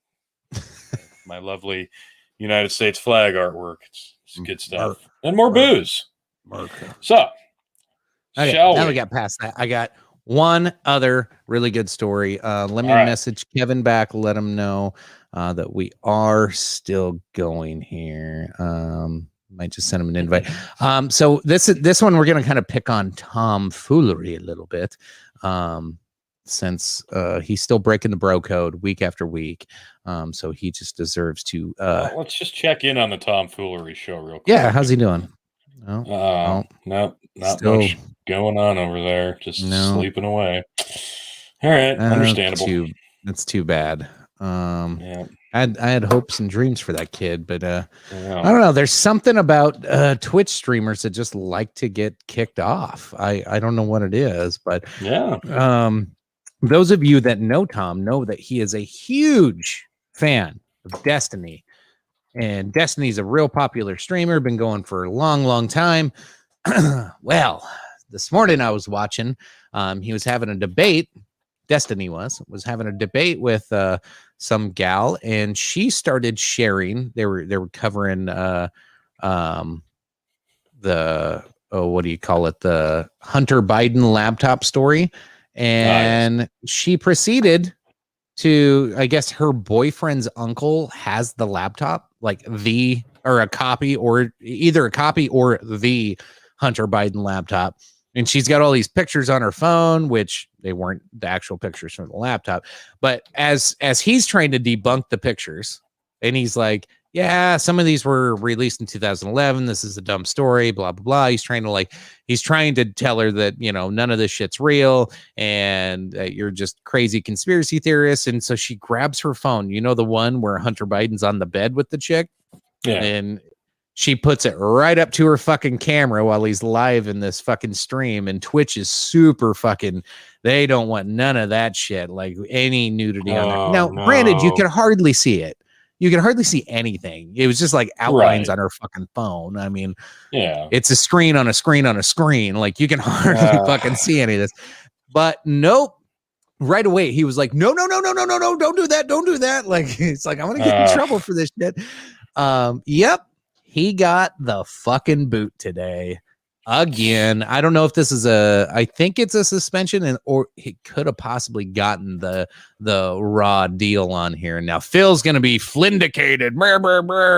my lovely United States flag artwork. It's good stuff. And more booze. So, now we got past that. I got one other really good story. Let me message Kevin back. Let him know that we are still going here. Might just send him an invite. So this one we're gonna kind of pick on tomfoolery a little bit, since he's still breaking the bro code week after week. So he just deserves to. Let's just check in on the tomfoolery show real quick. Yeah, how's he doing? Nope, not much going on over there. Just sleeping away. All right, understandable. That's too bad. Yeah. I had hopes and dreams for that kid, but I don't know. There's something about Twitch streamers that just like to get kicked off. I don't know what it is, but those of you that know Tom know that he is a huge fan of Destiny, and Destiny's a real popular streamer, been going for a long, long time. Well, this morning I was watching. He was having a debate. Destiny was having a debate with some gal, and she started sharing. They were covering the what do you call it, the Hunter Biden laptop story, and she proceeded to, I guess her boyfriend's uncle has the laptop, like a copy or the Hunter Biden laptop, And she's got all these pictures on her phone, which they weren't the actual pictures from the laptop. But as he's trying to debunk the pictures, and he's like, yeah, some of these were released in 2011. This is a dumb story, blah, blah, blah. He's trying to tell her that, none of this shit's real and you're just crazy conspiracy theorists. And so she grabs her phone, the one where Hunter Biden's on the bed with the chick. Yeah. And she puts it right up to her fucking camera while he's live in this fucking stream. And Twitch is super fucking, they don't want none of that shit, like any nudity on there. Now, granted, you can hardly see it. You can hardly see anything. It was just like outlines on her fucking phone. I mean, yeah, it's a screen on a screen on a screen. Like you can hardly fucking see any of this. But nope. Right away, he was like, no, don't do that. Don't do that. Like, it's like, I'm going to get in trouble for this shit. Yep. He got the fucking boot today. Again, I don't know if this is I think it's a suspension, or he could have possibly gotten the raw deal on here. Now Phil's gonna be flindicated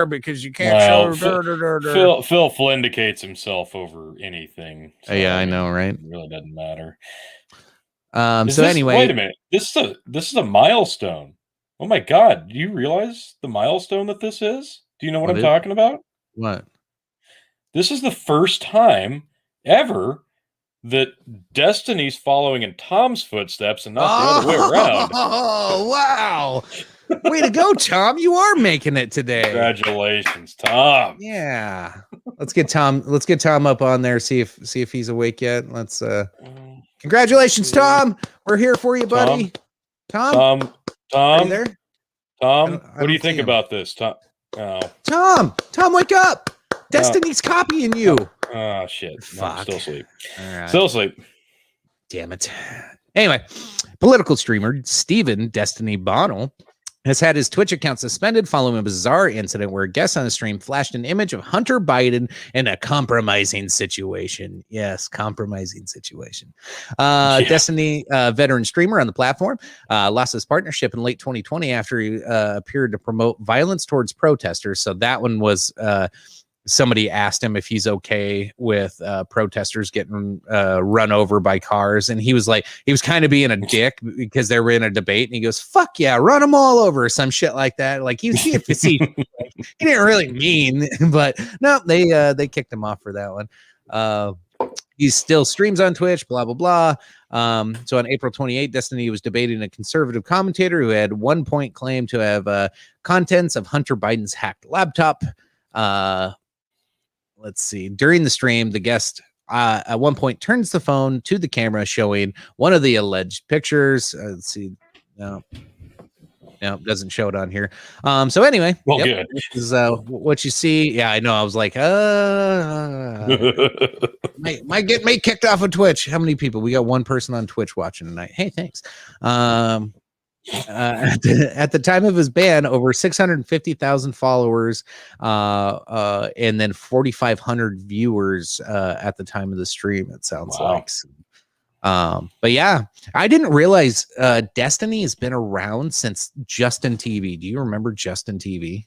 because you can't show. Phil flindicates himself over anything. So, yeah, I know, right? It really doesn't matter. Anyway, wait a minute. This is a milestone. Oh my God! Do you realize the milestone that this is? Do you know what I'm talking about? What? This is the first time ever that Destiny's following in Tom's footsteps and not the other way around. Oh, wow. Way to go, Tom. You are making it today. Congratulations, Tom. Yeah. Let's get Tom up on there, see if he's awake yet. Let's congratulations, Tom. We're here for you, buddy. Tom? Are you there? Tom, what do you think about this? Tom, Tom, wake up. Destiny's copying you. Oh shit. Fuck. No, I'm still asleep. Right. Still asleep. Damn it. Anyway, political streamer Stephen Destiny Bonnell has had his Twitch account suspended following a bizarre incident where a guest on a stream flashed an image of Hunter Biden in a compromising situation. Yes, compromising situation. Destiny, veteran streamer on the platform, lost his partnership in late 2020 after he appeared to promote violence towards protesters. So that one was somebody asked him if he's okay with protesters getting run over by cars. And he was kind of being a dick because they were in a debate. And he goes, fuck yeah, run them all over, some shit like that. Like he didn't really mean, but no, they kicked him off for that one. He still streams on Twitch, blah, blah, blah. So on April 28th, Destiny was debating a conservative commentator who had one point claimed to have contents of Hunter Biden's hacked laptop. Let's see. During the stream, the guest at one point turns the phone to the camera, showing one of the alleged pictures. Let's see. No, doesn't show it on here. So anyway, well, good. This is what you see. Yeah, I know. I was like, might get me kicked off of Twitch. How many people? We got one person on Twitch watching tonight. Hey, thanks. At the time of his ban, over 650,000 followers, and then 4,500 viewers at the time of the stream. It sounds like. But yeah, I didn't realize Destiny has been around since Justin TV. Do you remember Justin TV?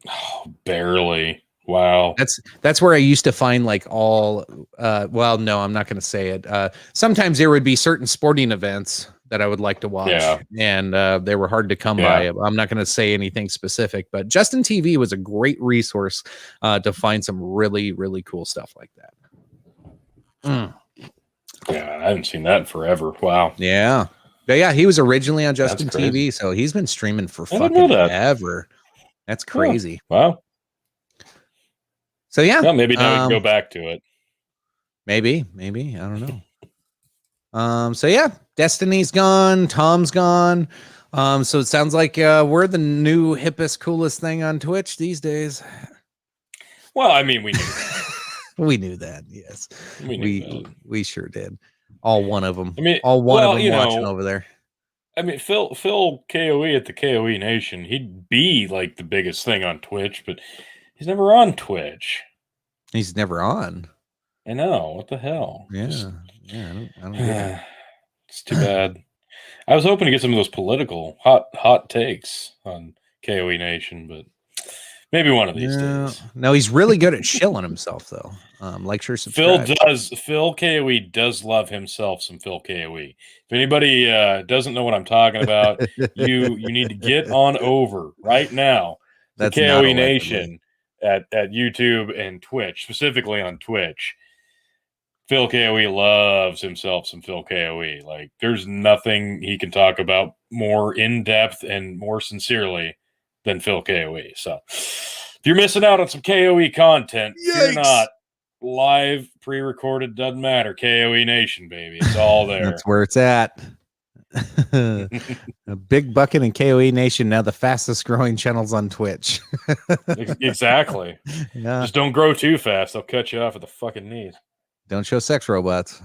Oh, barely. Wow. That's where I used to find like all. Well, no, I'm not going to say it. Sometimes there would be certain sporting events that I would like to watch, and they were hard to come by. I'm not going to say anything specific, but Justin TV was a great resource to find some really, really cool stuff like that. Yeah, I haven't seen that in forever. Wow. Yeah. But yeah, he was originally on Justin TV, so he's been streaming for fucking ever. That's crazy. Wow. So yeah. Well, maybe now we can go back to it. Maybe. I don't know. So yeah, Destiny's gone, Tom's gone. So it sounds like we're the new hippest, coolest thing on Twitch these days. Well, I mean, we knew we knew that. Yes, we sure did. All one of them. I mean, all one of them watching over there. I mean, Phil KOE at the KOE Nation, he'd be like the biggest thing on Twitch, but he's never on Twitch. He's never on. I know. What the hell? Yeah. I don't get it. It's too bad. I was hoping to get some of those political hot takes on KOE Nation, but Maybe one of these days. No, he's really good at shilling himself though. Like, share, subscribe. Phil KOE does love himself some Phil KOE. If anybody doesn't know what I'm talking about, you need to get on over right now to That's not KOE allegedly. Nation at YouTube and Twitch, specifically on Twitch. Phil KOE loves himself some Phil KOE. Like, there's nothing he can talk about more in depth and more sincerely than Phil KOE. So, if you're missing out on some KOE content, fear not. Live, pre-recorded, doesn't matter. KOE Nation, baby, it's all there. That's where it's at. Big Bucket and KOE Nation, now the fastest growing channels on Twitch. Exactly. Yeah. Just don't grow too fast; they'll cut you off at the fucking knees. Don't show sex robots.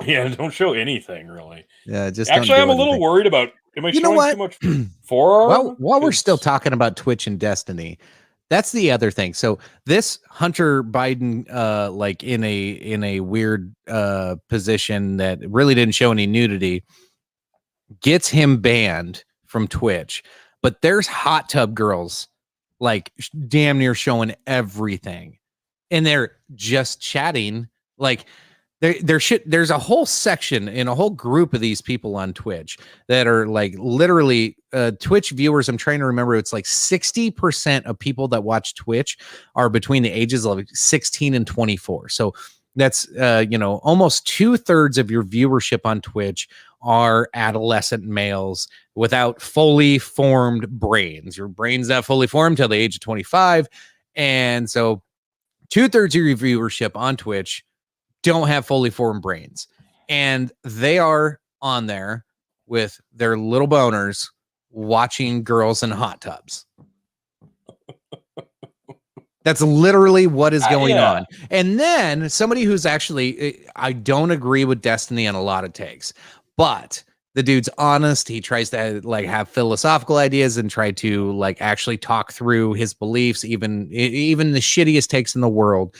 Yeah, don't show anything really. Yeah, just actually, I'm a little worried about. Am I showing too much forearm? While we're still talking about Twitch and Destiny, that's the other thing. So this Hunter Biden, like in a weird position that really didn't show any nudity, gets him banned from Twitch. But there's hot tub girls, like damn near showing everything, and they're just chatting. Like there's a whole section and a whole group of these people on Twitch that are like literally Twitch viewers. I'm trying to remember. It's like 60% of people that watch Twitch are between the ages of 16 and 24. So that's, almost 2/3 of your viewership on Twitch are adolescent males without fully formed brains. Your brain's not fully formed till the age of 25. And so 2/3 of your viewership on Twitch don't have fully formed brains, and they are on there with their little boners watching girls in hot tubs. That's literally what is going on. And then somebody who's actually, I don't agree with Destiny on a lot of takes, but the dude's honest. He tries to like have philosophical ideas and try to like actually talk through his beliefs, even the shittiest takes in the world.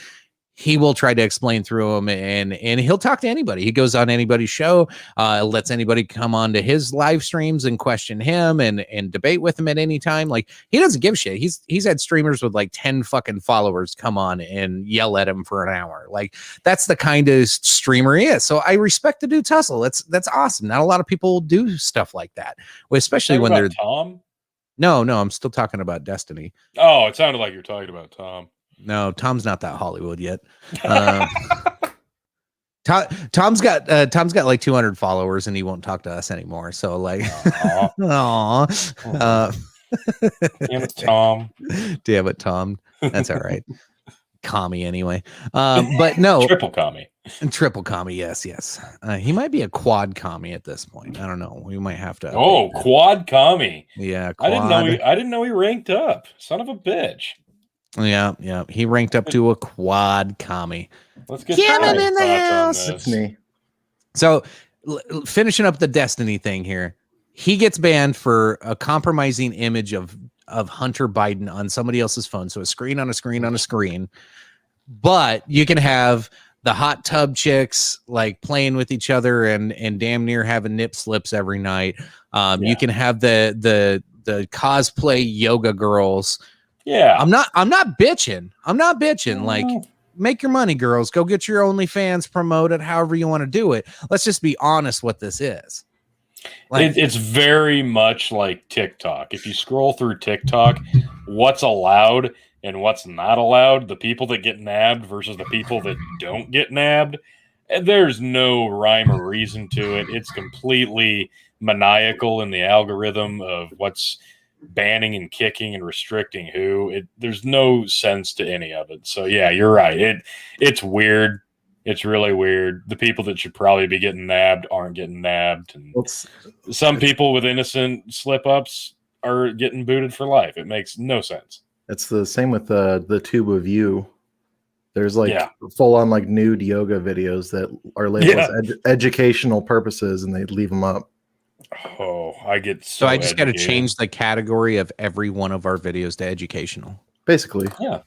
He will try to explain through them, and he'll talk to anybody. He goes on anybody's show, lets anybody come on to his live streams and question him and debate with him at any time. Like, he doesn't give a shit. He's had streamers with like 10 fucking followers come on and yell at him for an hour. Like, that's the kind of streamer he is. So I respect the dude's hustle. That's awesome. Not a lot of people do stuff like that, especially when they're Tom. No, I'm still talking about Destiny. Oh, it sounded like you're talking about Tom. No, Tom's not that Hollywood yet. Tom's got like 200 followers, and he won't talk to us anymore. So like, Damn it, Tom. Damn it, Tom. That's all right. Commie anyway. But no, triple commie. Yes. He might be a quad commie at this point. I don't know. We might have to. Quad commie. Yeah, quad. I didn't know he ranked up. Son of a bitch. Yeah. He ranked up to a quad commie. Let's get him in the house. It's me. So, finishing up the Destiny thing here, he gets banned for a compromising image of Hunter Biden on somebody else's phone. So a screen on a screen on a screen. But you can have the hot tub chicks like playing with each other and damn near having nip slips every night. You can have the cosplay yoga girls. Yeah. I'm not bitching. Like, make your money, girls. Go get your OnlyFans, promote it however you want to do it. Let's just be honest what this is. Like, it's very much like TikTok. If you scroll through TikTok, what's allowed and what's not allowed, the people that get nabbed versus the people that don't get nabbed, there's no rhyme or reason to it. It's completely maniacal in the algorithm of what's banning and kicking and restricting who. There's no sense to any of it. So yeah, you're right. It's weird. It's really weird. The people that should probably be getting nabbed aren't getting nabbed, and some people with innocent slip-ups are getting booted for life. It makes no sense. It's the same with the Tube of You. There's like full-on like nude yoga videos that are labeled as educational purposes, and they leave them up. Oh, I get so I just got to change the category of every one of our videos to educational. Basically. Yeah.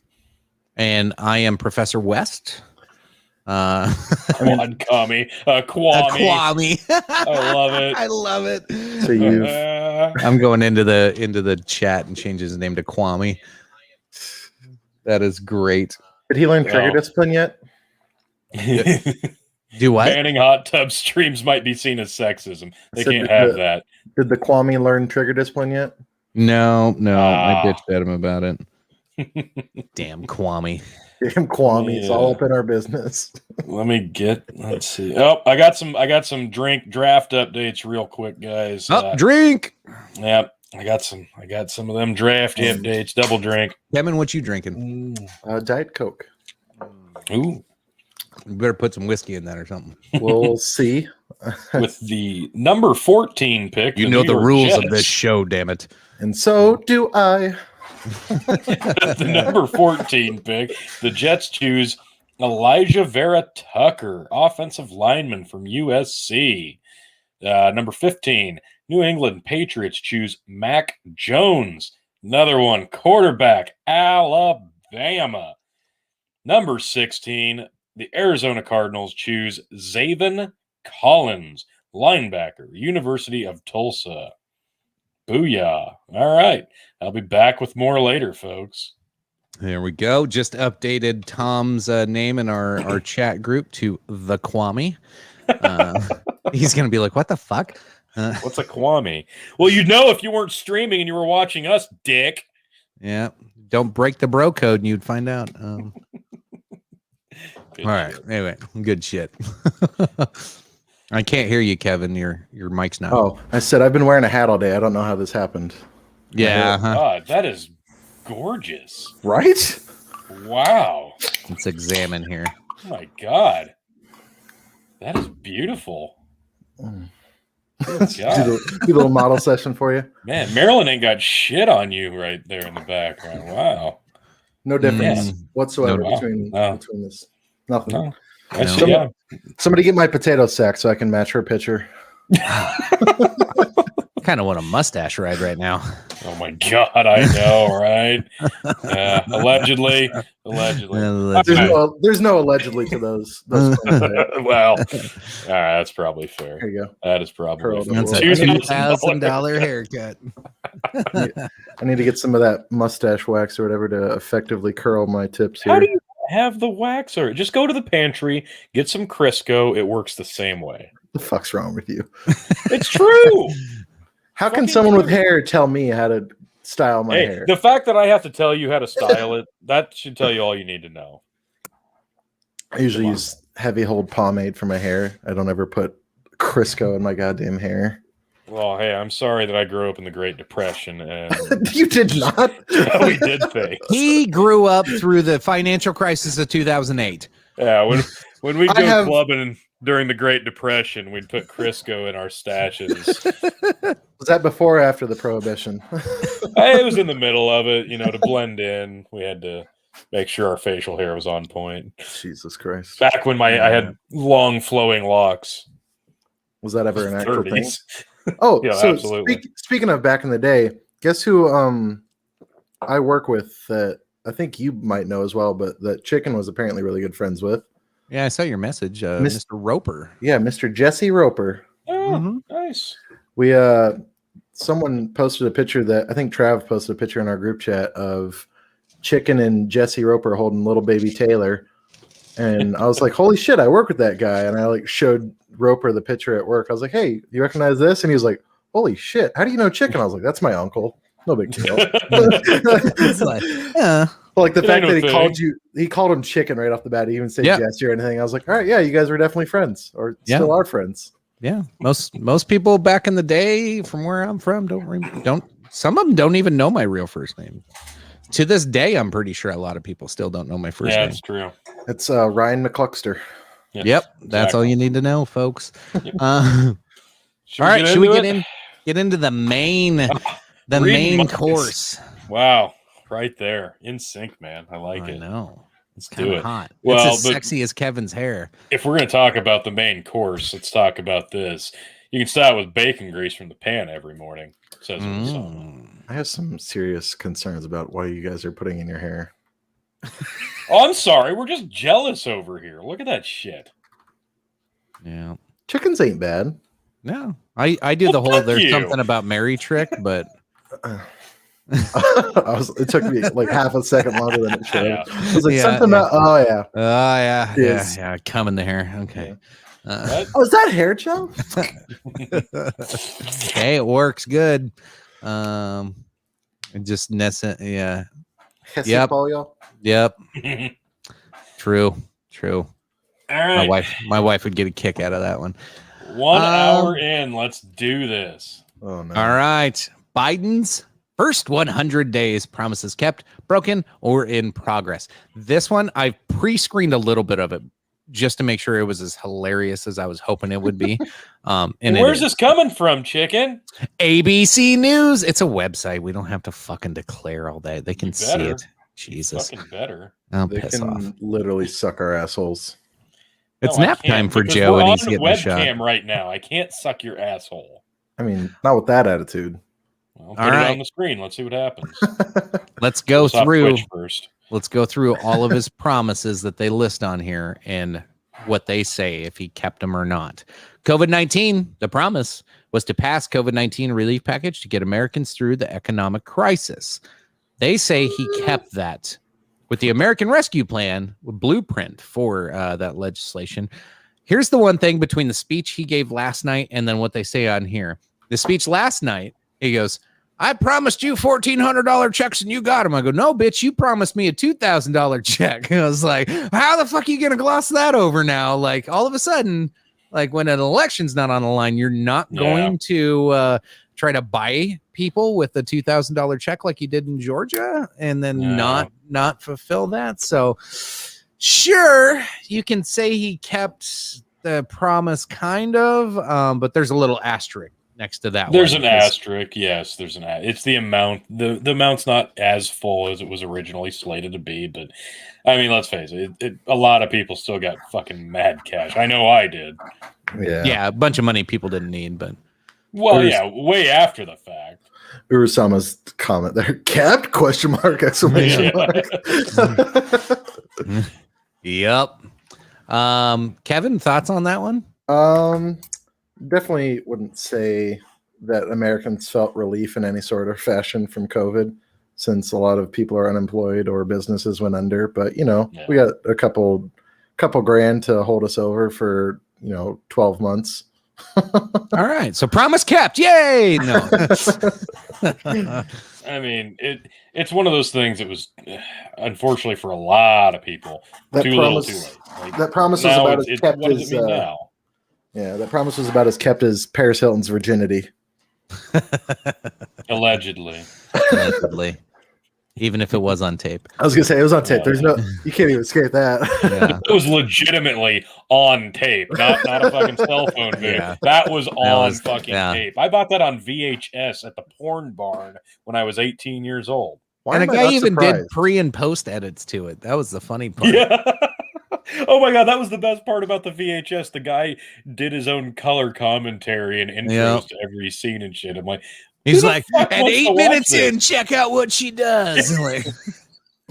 And I am Professor West. Kwame. Kwame. I love it. So I'm going into the chat and change his name to Kwame. That is great. Did he learn trigger discipline yet? Do what? Banning hot tub streams might be seen as sexism. They said can't have that. Did the Kwame learn trigger discipline yet? No. I bitched at him about it. Damn Kwame. Damn Kwame, it's all up in our business. Let's see. Oh, I got some drink draft updates real quick, guys. Drink. Yep. I got some of them draft updates, double drink. Kevin, what you drinking? Diet Coke. Ooh. You better put some whiskey in that or something. We'll see. With the number 14 pick. You know the rules Jets. of this show, damn it. And so do I. The number 14 pick, the Jets choose Elijah Vera Tucker, offensive lineman from USC. Number 15, New England Patriots choose Mac Jones, another one, quarterback, Alabama. Number 16, the Arizona Cardinals choose Zaven Collins, linebacker, University of Tulsa. Booyah. All right. I'll be back with more later, folks. There we go. Just updated Tom's name in our chat group to the Kwame. He's going to be like, what the fuck? What's a Kwame? Well, you'd know if you weren't streaming and you were watching us, dick. Yeah. Don't break the bro code and you'd find out. All right. Anyway, good shit. I can't hear you, Kevin. Your mic's not. Oh, I said I've been wearing a hat all day. I don't know how this happened. Yeah. Oh, God, that is gorgeous. Right? Wow. Let's examine here. Oh my God. That is beautiful. Do a little model session for you. Man, Marilyn ain't got shit on you right there in the background. Wow. No difference Yeah. whatsoever No. between this. Nothing. No. Somebody get my potato sack so I can match her picture. Kind of want a mustache ride right now. Oh my God, I know, right? Allegedly. There's no allegedly to those claims, right? Well, all right, that's probably fair. There you go. That is probably fair. That's a $2,000 haircut. I need to get some of that mustache wax or whatever to effectively curl my tips here. How do you have the waxer? Just go to the pantry, get some Crisco. It works the same way. What the fuck's wrong with you? It's true. How can someone with hair tell me how to style my hair? The fact that I have to tell you how to style it, that should tell you all you need to know. I usually use heavy hold pomade for my hair. I don't ever put Crisco in my goddamn hair. Well, hey, I'm sorry that I grew up in the Great Depression, and You did not. we did things. He grew up through the financial crisis of 2008. Yeah, when we go clubbing during the Great Depression, we'd put Crisco in our stashes. Was that before or after the Prohibition? It was in the middle of it, to blend in. We had to make sure our facial hair was on point. Jesus Christ. Back when I had long flowing locks. Was that ever an actual thing? 30s. Oh, Yeah, so absolutely. Speaking of back in the day, guess who I work with that I think you might know as well, but that Chicken was apparently really good friends with. Yeah, I saw your message, Mr. Roper. Yeah, Mr. Jesse Roper. Oh, nice. We someone posted a picture that I think Trav posted a picture in our group chat of Chicken and Jesse Roper holding little baby Taylor. And I was like, holy shit, I work with that guy. And I showed Roper the picture at work. I was like, hey, you recognize this? And he was like, holy shit, how do you know Chicken? I was like, that's my uncle. No big deal. It's like, yeah. Well, the fact that thing. he called him Chicken right off the bat. He even said Jesse or anything. I was like, all right, yeah, you guys were definitely friends or still are friends. Yeah, most people back in the day, from where I'm from, don't. Some of them don't even know my real first name. To this day, I'm pretty sure a lot of people still don't know my first name. Yeah, that's true. It's Ryan McCluckster. Yeah, Yep, that's all you need to know, folks. All Should right, should we into get into the main main course? Wow, right there, in sync, man. I like it. I know. It's Do kind it. of hot. Well, it's as sexy as Kevin's hair. If we're going to talk about the main course, let's talk about this. You can start with bacon grease from the pan every morning. It says in the song. I have some serious concerns about what you guys are putting in your hair. Oh, I'm sorry. We're just jealous over here. Look at that shit. Yeah. Chickens ain't bad. No. I do the whole fuck there's you. something about Mary trick, but It took me like half a second longer than it should. Yeah. I was like, Yeah, something yeah. about, oh yeah. Oh yeah, Yes. yeah. Coming there. Okay. What? Oh, is that hair gel? Hey, it works good. It just yeah. Yep. Yep. True. All right. My wife would get a kick out of that one. 1 hour in. Let's do this. Oh no. All right. Biden's first 100 days, promises kept, broken, or in progress. This one, I pre-screened a little bit of it just to make sure it was as hilarious as I was hoping it would be. And where's this coming from, chicken? ABC News. It's a website. We don't have to fucking declare all that. They can see it. Jesus. Fucking better. I'll They piss can off. literally suck our assholes. It's No, I nap can't, time for because Joe, we're and on he's getting a shot. webcam right now. I can't suck your asshole. I mean, not with that attitude. Well, put All it right. on the screen. Let's see what happens. Let's go Stop through. Twitch first. Let's go through all of his promises that they list on here and what they say if he kept them or not. COVID-19, the promise was to pass COVID-19 relief package to get Americans through the economic crisis. They say he kept that. With the American Rescue Plan, blueprint for that legislation. Here's the one thing between the speech he gave last night and then what they say on here. The speech last night, he goes, I promised you $1,400 checks and you got them. I go, no, bitch, you promised me a $2,000 check. I was like, how the fuck are you going to gloss that over now? Like, all of a sudden, like when an election's not on the line, you're not going to try to buy people with a $2,000 check like you did in Georgia and then not fulfill that. So sure, you can say he kept the promise kind of, but there's a little asterisk next to that. There's an asterisk. Yes, there's it's the amount. The amount's not as full as it was originally slated to be, but I mean, let's face it, a lot of people still got fucking mad cash. I know I did. Yeah, a bunch of money people didn't need, but way after the fact. Urasama's comment there, kept ? Exclamation mark. Yep. Kevin, thoughts on that one? Definitely wouldn't say that Americans felt relief in any sort of fashion from COVID, since a lot of people are unemployed or businesses went under. But we got a couple grand to hold us over for 12 months. All right, so promise kept. Yay! No. I mean, it's one of those things. It was unfortunately for a lot of people too little, too late. Like, that promise was about as kept what does as it mean now? Yeah, that promise was about as kept as Paris Hilton's virginity. Allegedly. Even if it was on tape. I was gonna say it was on tape. There's you can't even escape that. Yeah. It was legitimately on tape, not a fucking cell phone video. Yeah. That was on fucking yeah. tape. I bought that on VHS at the porn barn when I was 18 years old. Why and a am I guy not even surprised? did pre and post edits to it. That was the funny part. Yeah. Oh my god, that was the best part about the VHS. The guy did his own color commentary and intros to every scene and shit. I'm like, he's like, fuck at wants to 8 watch minutes this? in, check out what she does. I'm like,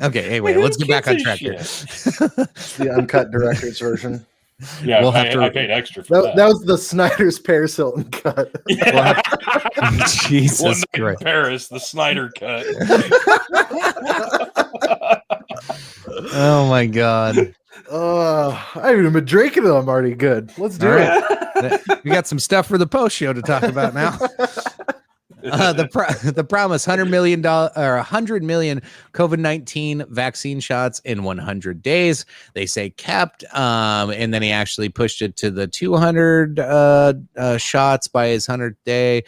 okay, anyway, Who let's get back on gives a track here. It's the uncut director's version. Yeah, We'll have to- I paid extra for that. That was the Snyder's Paris Hilton cut. Yeah. Jesus One night in Christ. Paris, the Snyder cut. Oh my God. I haven't even been drinking it. I'm already good. Let's do All it. right. We got some stuff for the post show to talk about now. The promise $100 million or 100 million COVID-19 vaccine shots in 100 days. They say kept, and then he actually pushed it to the 200 shots by his 100th day.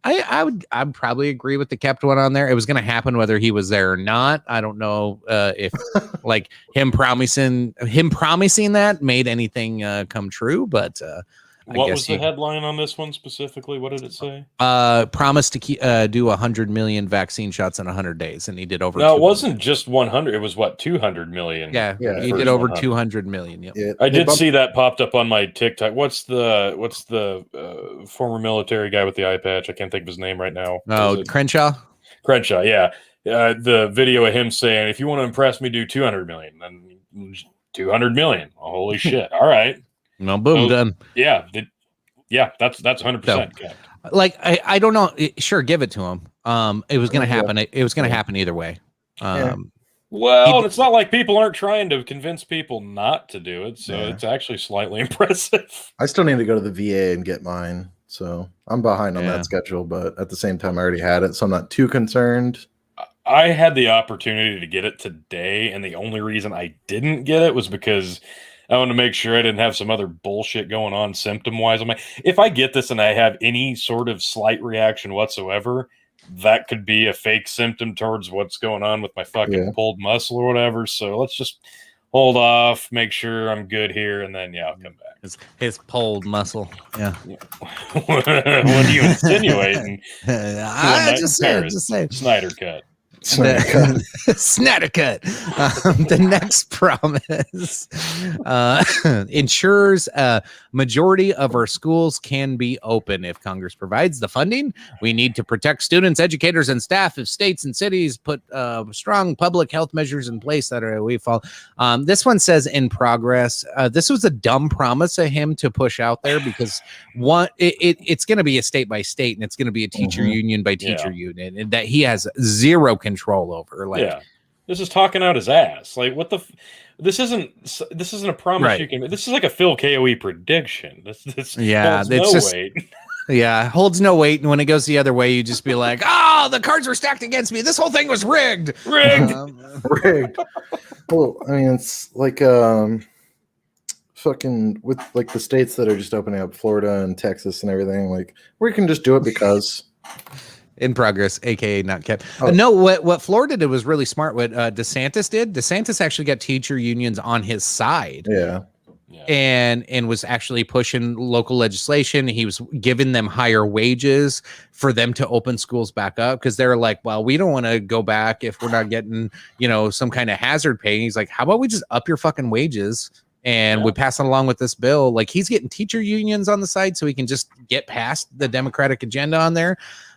I'd probably agree with the kept one on there. It was going to happen whether he was there or not. I don't know if like him promising that made anything come true, but What was the headline on this one specifically? What did it say? Promised to do 100 million vaccine shots in 100 days, and he did over. No, it wasn't just 100. It was what, 200 million? Yeah, Yeah, he it did was over 100. 200 million. Yep. Yeah, I they did bumped- see that popped up on my TikTok. What's the former military guy with the eye patch? I can't think of his name right now. Oh, Crenshaw. Crenshaw, yeah. The video of him saying, "If you want to impress me, do 200 million." Then 200 million. Oh, holy shit! All right. No, boom, So- done. Yeah. Yeah. That's 100%. Like I don't know. Sure, give it to him. It was going to Yeah. happen. It was going to happen either way. Yeah. Well, it's not like people aren't trying to convince people not to do it, so Yeah. it's actually slightly impressive. I still need to go to the VA and get mine, so I'm behind on Yeah. that schedule. But at the same time, I already had it, so I'm not too concerned. I had the opportunity to get it today, and the only reason I didn't get it was because I wanted to make sure I didn't have some other bullshit going on symptom-wise. If I get this and I have any sort of slight reaction whatsoever, that could be a fake symptom towards what's going on with my fucking pulled muscle or whatever. So let's just hold off, make sure I'm good here, and then I'll come back. His pulled muscle. Yeah. What are you insinuating? I just say. Snyder cut. Snyder cut. The next promise ensures a majority of our schools can be open if Congress provides the funding. We need to protect students, educators, and staff. If states and cities put strong public health measures in place that are we fall. This one says in progress. This was a dumb promise of him to push out there because it's going to be a state by state and it's going to be a teacher union by teacher union, and that he has zero control over. This is talking out his ass. Like, what the? This isn't a promise you can. This is like a Phil KOE prediction. This holds no weight. Yeah, holds no weight. And when it goes the other way, you just be like, "Oh, the cards were stacked against me. This whole thing was rigged." Rigged. Well, I mean, it's like fucking with like the states that are just opening up, Florida and Texas and everything. Like, we can just do it because. In progress, aka not kept. No, what Florida did was really smart. What DeSantis did, DeSantis actually got teacher unions on his side. Yeah. And was actually pushing local legislation. He was giving them higher wages for them to open schools back up because they're like, well, we don't want to go back if we're not getting, some kind of hazard pay. And he's like, how about we just up your fucking wages and we pass it along with this bill? Like, he's getting teacher unions on the side so he can just get past the Democratic agenda on there.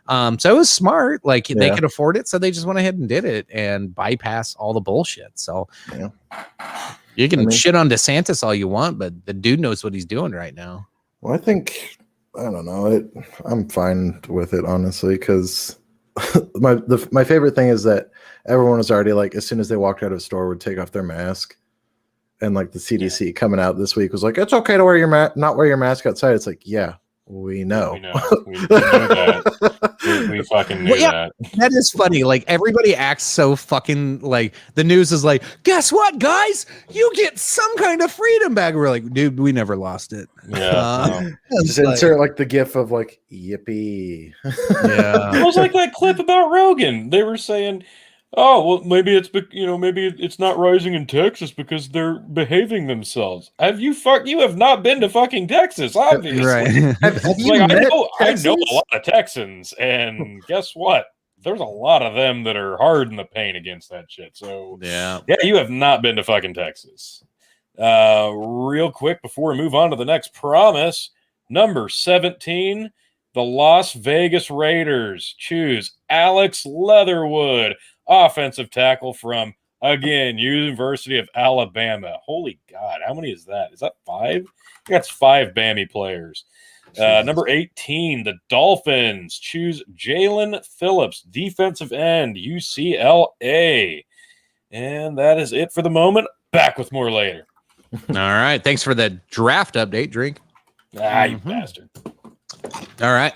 So it was smart. Like, they could afford it, so they just went ahead and did it and bypass all the bullshit. So you can shit on DeSantis all you want, but the dude knows what he's doing right now. Well, I don't know. I'm fine with it, honestly, because my favorite thing is that everyone was already like, as soon as they walked out of a store, would take off their mask. And like the CDC coming out this week was like, it's okay to wear your not wear your mask outside. It's like, we know. We know that. We fucking knew that. That is funny. Like, everybody acts so fucking like the news is like, guess what, guys? You get some kind of freedom back. We're like, dude, we never lost it. Just insert like the gif of like, yippee. It was like that clip about Rogan. They were saying, oh, well, maybe it's not rising in Texas because they're behaving themselves. You have not been to fucking Texas, obviously. Right. Have you like, met I know a lot of Texans, and guess what? There's a lot of them that are hard in the paint against that shit. So you have not been to fucking Texas. Real quick before we move on to the next promise, number 17, the Las Vegas Raiders choose Alex Leatherwood, offensive tackle from, again, University of Alabama. Holy God, how many is that? Is that 5? That's 5 Bammy players. Number 18, the Dolphins choose Jalen Phillips, defensive end, UCLA. And that is it for the moment. Back with more later. All right. Thanks for the draft update, Drink. You bastard. All right.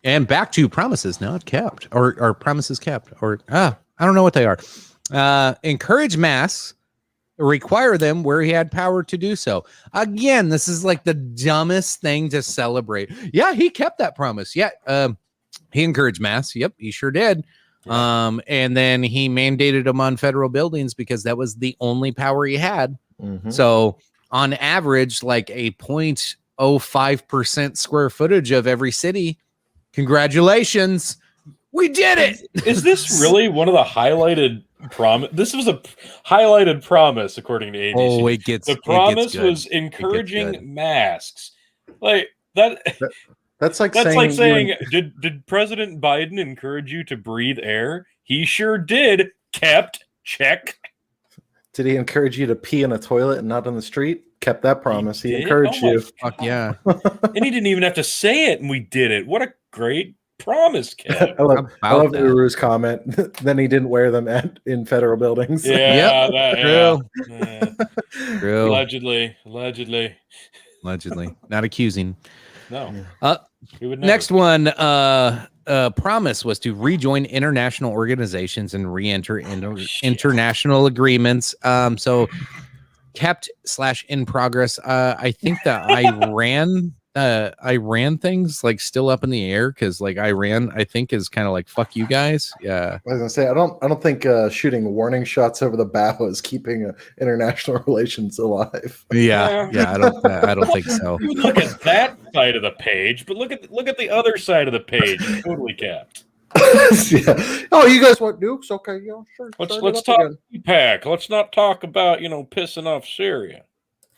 And back to promises not kept, or promises kept, or I don't know what they are. Encourage masks, require them where he had power to do so. Again, this is like the dumbest thing to celebrate. Yeah, he kept that promise. Yeah, he encouraged masks. Yep, he sure did. And then he mandated them on federal buildings because that was the only power he had. So on average, like a 0.05% square footage of every city. Congratulations. We did it. Is this really one of the highlighted promise? This was a highlighted promise, according to ABC. Oh, it gets the promise was encouraging masks. Like that. That's like saying did President Biden encourage you to breathe air? He sure did. Kept. Check. Did he encourage you to pee in a toilet and not on the street? Kept that promise. He encouraged you. Fuck yeah. And he didn't even have to say it, and we did it. What a great promise kept. I love About that. Uru's comment. Then he didn't wear them in federal buildings. Yeah, True. yeah. True. Allegedly. Allegedly. Not accusing. No. He would never. Next one, promise was to rejoin international organizations and re-enter international agreements. So kept / in progress. I think that Iran things like still up in the air because like Iran, I think, is kind of like fuck you guys. Yeah. I was gonna say I don't think shooting warning shots over the bow is keeping international relations alive. Yeah. I don't think so. You look at that side of the page, but look at the other side of the page. Totally kept. Yeah. Oh, you guys want nukes? Okay, yeah, sure. Let's talk pack. Let's not talk about pissing off Syria.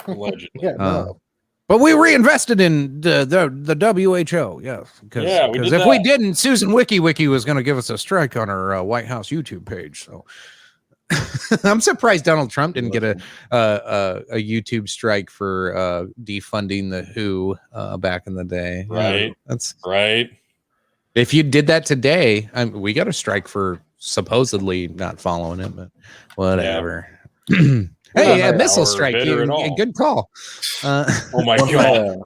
Allegedly. Yeah, no. But we reinvested in the WHO, yes. Because if we didn't, Susan Wiki was going to give us a strike on her White House YouTube page. So I'm surprised Donald Trump didn't get a YouTube strike for defunding the WHO back in the day. Right. Yeah, that's right. If you did that today, we got a strike for supposedly not following it, but whatever. Yeah. Hey, a missile strike. Good call. Oh my God.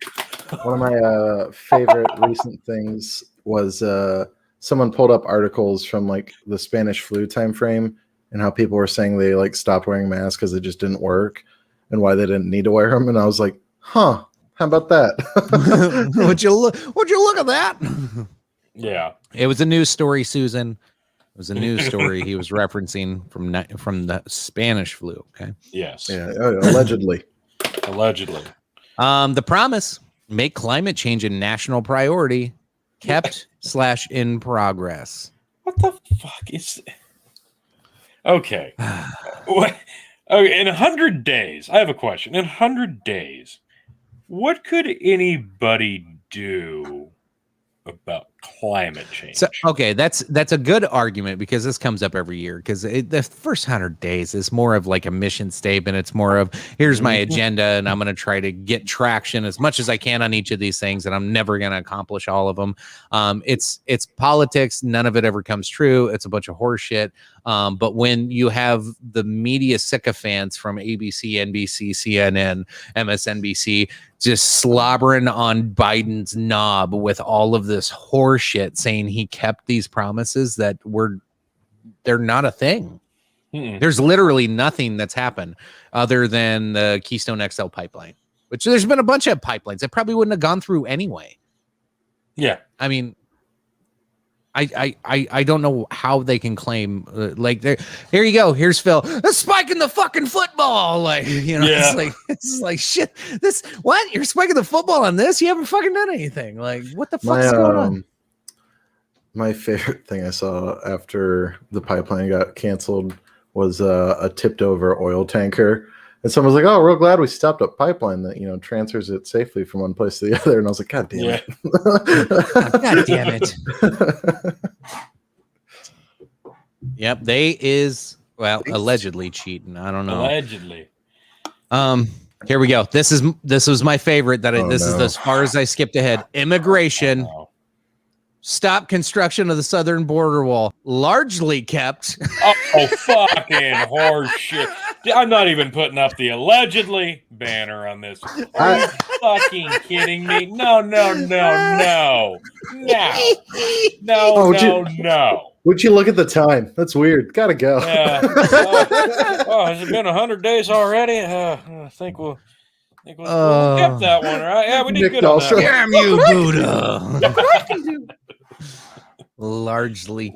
One of my favorite recent things was someone pulled up articles from like the Spanish flu time frame and how people were saying they like stopped wearing masks because it just didn't work and why they didn't need to wear them. And I was like, huh, how about that? Would you look at that? Yeah. It was a news story, Susan. It was a news story he was referencing from the Spanish flu. Okay. Yes. Yeah. Allegedly. Allegedly. The promise: make climate change a national priority. Kept / in progress. What the fuck is? Okay. What? Okay. In 100 days, I have a question. In 100 days, what could anybody do about climate change? So, okay, that's a good argument because this comes up every year because the first 100 days is more of like a mission statement. It's more of here's my agenda and I'm going to try to get traction as much as I can on each of these things, and I'm never going to accomplish all of them. It's politics. None of it ever comes true. It's a bunch of horse shit. But when you have the media sycophants from ABC, NBC, CNN, MSNBC just slobbering on Biden's knob with all of this horse shit saying he kept these promises that they're not a thing. There's literally nothing that's happened other than the Keystone XL pipeline, which there's been a bunch of pipelines that probably wouldn't have gone through anyway. Yeah. I mean, I don't know how they can claim like here you go. Here's Phil. A spike in the fucking football. Like, it's like shit. This what? You're spiking the football on this? You haven't fucking done anything. Like, what the fuck's going on? My favorite thing I saw after the pipeline got canceled was a tipped over oil tanker. And someone was like, "Oh, real glad we stopped a pipeline that transfers it safely from one place to the other." And I was like, "God damn it! God damn it!" Yep, they is allegedly cheating. I don't know. Allegedly. Here we go. This was my favorite. Is as far as I skipped ahead. Immigration. Stop construction of the southern border wall. Largely kept. Oh, fucking horse shit. I'm not even putting up the allegedly banner on this. Are you fucking kidding me? No. Would you look at the time? That's weird. Gotta go. Yeah. Has it been 100 days already? I think we'll kept that one, right? Yeah, we did good on that. Damn you, Buddha. Largely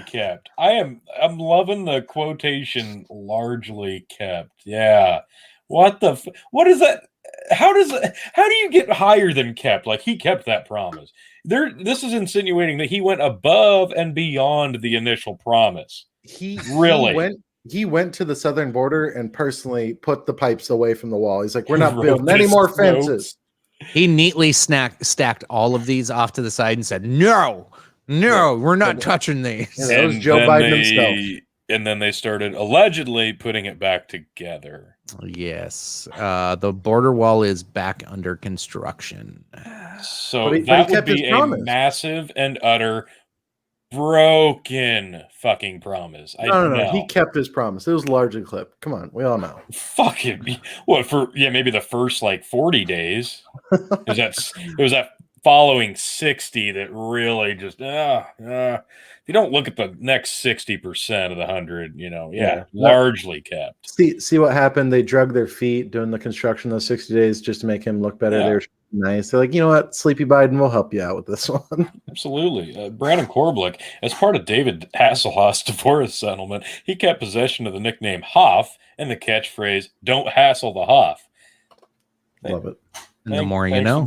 kept. I'm loving the quotation largely kept. Yeah. What is that? How do you get higher than kept? Like he kept that promise. This is insinuating that he went above and beyond the initial promise. He went to the southern border and personally put the pipes away from the wall. He's like, we're not building any more fences. He neatly stacked all of these off to the side and said, No, we're not touching these. Yeah, that was Joe Biden himself. And then they started allegedly putting it back together. Yes. The border wall is back under construction. So But he that would kept his be a promise. massive and utter broken fucking promise. No. He kept his promise. It was largely clipped. Come on, we all know. Fuck it. What for? Yeah, maybe the first like 40 days. It was that following 60 that really just if you don't look at the next 60% of the 100, largely kept. See what happened? They drug their feet doing the construction those 60 days just to make him look better. Yeah. They were nice. They're like, you know what, Sleepy Biden, we'll help you out with this one. Absolutely. Brandon Korblick, as part of David Hasselhoff's divorce settlement, he kept possession of the nickname Hoff and the catchphrase, "Don't hassle the Hoff." Love it. And the more you know.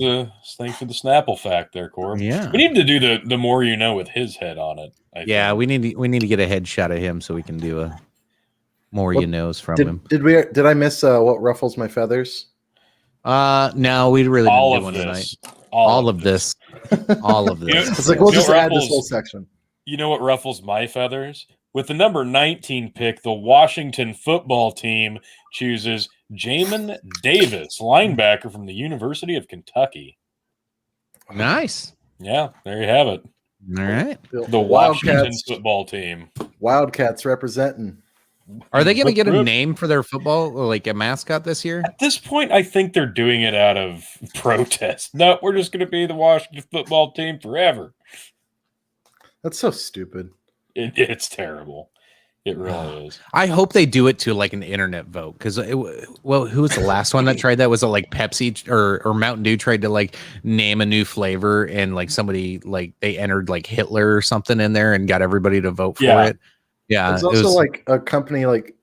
Thanks for the Snapple fact there, Corb. Yeah. We need to do the more you know with his head on it. I think. We need to get a headshot of him so we can do a more you knows from him. Did I miss what ruffles my feathers? No, we really all didn't do of one this. tonight. All of this. All of this. It's like we'll just add this ruffles- whole section. You know what ruffles my feathers? With the number 19 pick, the Washington football team chooses Jamin Davis, linebacker from the University of Kentucky. Nice. Yeah, there you have it. All right. The Washington football team. Wildcats representing. Are they going to get a name for their football, or like a mascot this year? At this point, I think they're doing it out of protest. No, we're just going to be the Washington football team forever. That's so stupid. It's terrible. It really is. I hope they do it to like an internet vote, because who was the last one that tried that? Was it like Pepsi or Mountain Dew tried to like name a new flavor, and like somebody like they entered like Hitler or something in there and got everybody to vote for it. Yeah, it's also like a company like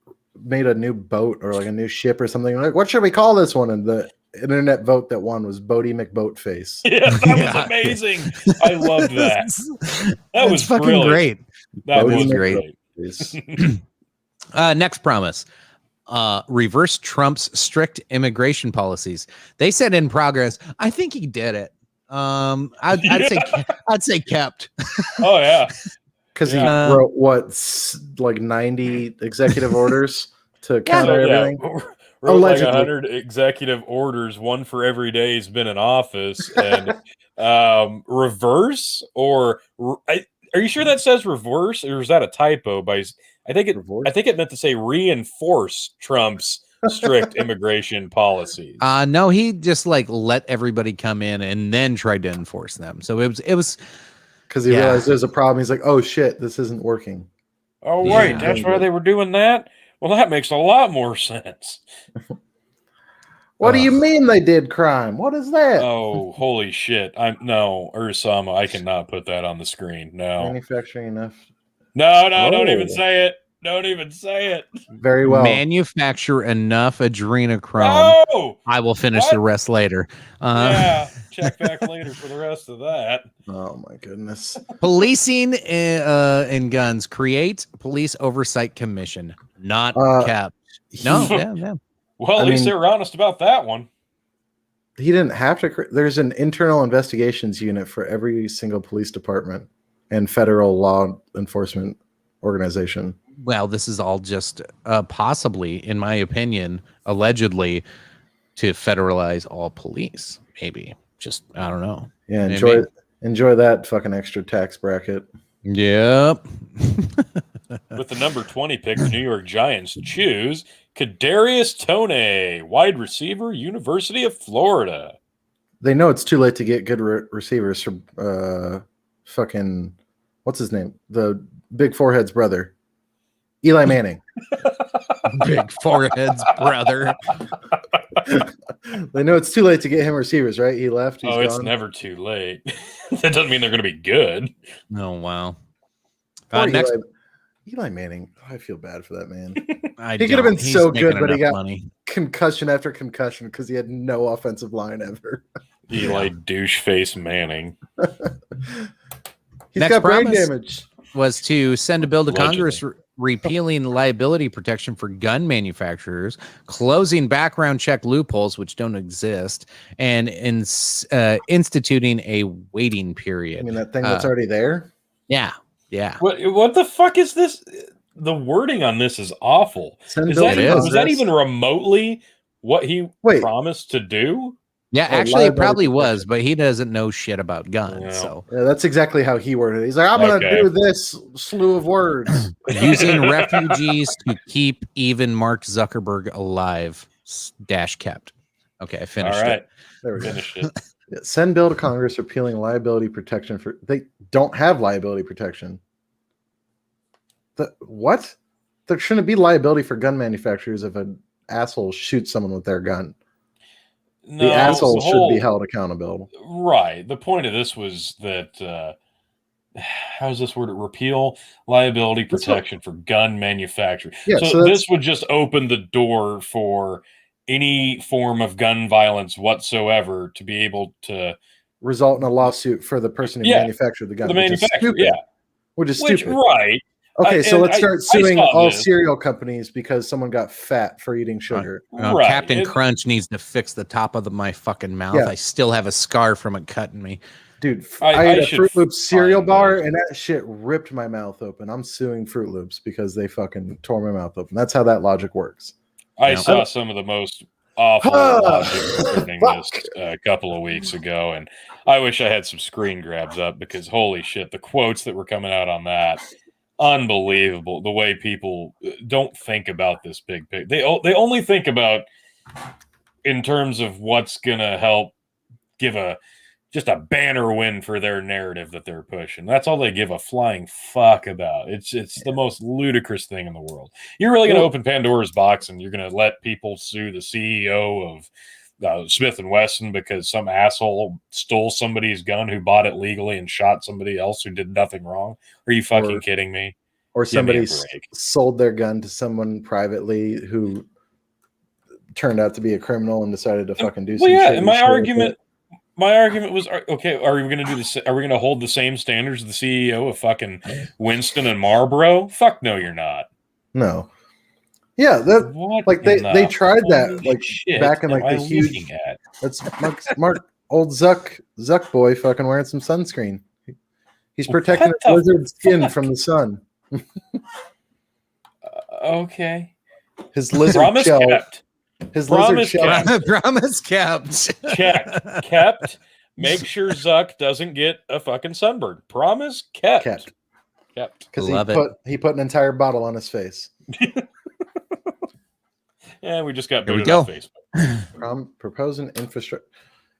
made a new boat or like a new ship or something. Like, what should we call this one? And the internet vote that won was Bodie McBoatface. Yeah, that was amazing. I loved that. That was fucking brilliant. great. That Bodie was great. Next promise. Reverse Trump's strict immigration policies. They said in progress. I think he did it. I'd say kept. Oh yeah. Because he wrote like 90 executive orders to counter everything. Wrote like 100 executive orders, one for every day he's been in office, and reverse or are you sure that says reverse, or is that a typo? I think it meant to say reinforce Trump's strict immigration policies. No, he just like let everybody come in and then tried to enforce them. So it was. Because he realized there's a problem. He's like, oh, shit, this isn't working. Oh, wait, that's why they were doing that? Well, that makes a lot more sense. What do you mean they did crime? What is that? Oh, holy shit. Ursama, I cannot put that on the screen. No. Manufacturing enough. No, don't even say it. Don't even say it. Very well. Manufacture enough adrenochrome. No! I will finish the rest later. Check back later for the rest of that. Oh my goodness. Policing and guns. Create police oversight commission. Not kept. No. Well, at least they were honest about that one. He didn't have to. There's an internal investigations unit for every single police department and federal law enforcement organization. Well, this is all just possibly, in my opinion, allegedly to federalize all police. Maybe. Just, I don't know. Yeah, enjoy that fucking extra tax bracket. Yep. With the number 20 pick, the New York Giants choose Kadarius Toney, wide receiver, University of Florida. They know it's too late to get good receivers from fucking, what's his name? The big forehead's brother. Eli Manning. Big forehead's brother. They know it's too late to get him receivers, right? He left. He's it's gone. never too late. That doesn't mean they're going to be good. Oh, wow. Next, Eli Manning. I feel bad for that man. He could have been so good, but he got money. Concussion after concussion because he had no offensive line ever. Eli douche face Manning. He's got brain damage. Was to send a bill to Allegedly. Congress repealing liability protection for gun manufacturers, closing background check loopholes which don't exist, and instituting a waiting period. I mean, that thing that's already there. Yeah. What the fuck is this? The wording on this is awful. Was that even remotely what he promised to do? Yeah, Or actually, it liability probably protection. was, but he doesn't know shit about guns. Yeah. So Yeah, that's exactly how he worded it. He's like, I'm going to Okay. do this slew of words. using refugees to keep even Mark Zuckerberg alive. Dash kept. Okay, I All finished right. it. There we go. Finished it. Yeah, send bill to Congress repealing liability protection for. They don't have liability protection. What? There shouldn't be liability for gun manufacturers if an asshole shoots someone with their gun. No, The asshole the should whole- be held accountable. Right. The point of this was that how's this word? Repeal liability That's what- protection for gun manufacturers. Yeah, so so that's- this would just open the door for any form of gun violence whatsoever to be able to Result in a lawsuit for the person who Yeah, manufactured the gun. the which is manufacturer. stupid, Yeah. which is Which, stupid. right. Okay, so let's start suing saw all this. cereal companies because someone got fat for eating sugar. Right. Captain Crunch needs to fix the top of my fucking mouth. Yeah. I still have a scar from it cutting me. Dude, I I ate a should Fruit Loops cereal find bar those. and that shit ripped my mouth open. I'm suing Fruit Loops because they fucking tore my mouth open. That's how that logic works. I Yeah. saw some of the most awful logic concerning this a couple of weeks ago, and I wish I had some screen grabs up because holy shit, the quotes that were coming out on that, unbelievable. The way people don't think about this big picture. They only think about in terms of what's gonna help give just a banner win for their narrative that they're pushing. That's all they give a flying fuck about. It's the most ludicrous thing in the world. You're really going to open Pandora's box and you're going to let people sue the CEO of Smith & Wesson because some asshole stole somebody's gun who bought it legally and shot somebody else who did nothing wrong? Are you fucking kidding me? Or Give me a somebody break. sold their gun to someone privately who turned out to be a criminal and decided to fucking do some Well, yeah, shit. and my argument was, okay, are we going to do this? Are we going to hold the same standards of the CEO of fucking Winston and Marlboro? Fuck no, you're not. No. Yeah, that What like in they the tried that holy like shit back in like am the I huge. looking at? That's Mark old Zuck boy fucking wearing some sunscreen. He's protecting What his the lizard skin fuck? from the sun. Okay. His lizard Promise shell. kept. His Promise lizard shell. kept. Promise kept. Check. Kept. Make sure Zuck doesn't get a fucking sunburn. Promise kept. Kept. Because Love it. he put an entire bottle on his face. Yeah, we just got Here we booted off go. Facebook. Proposing infrastructure.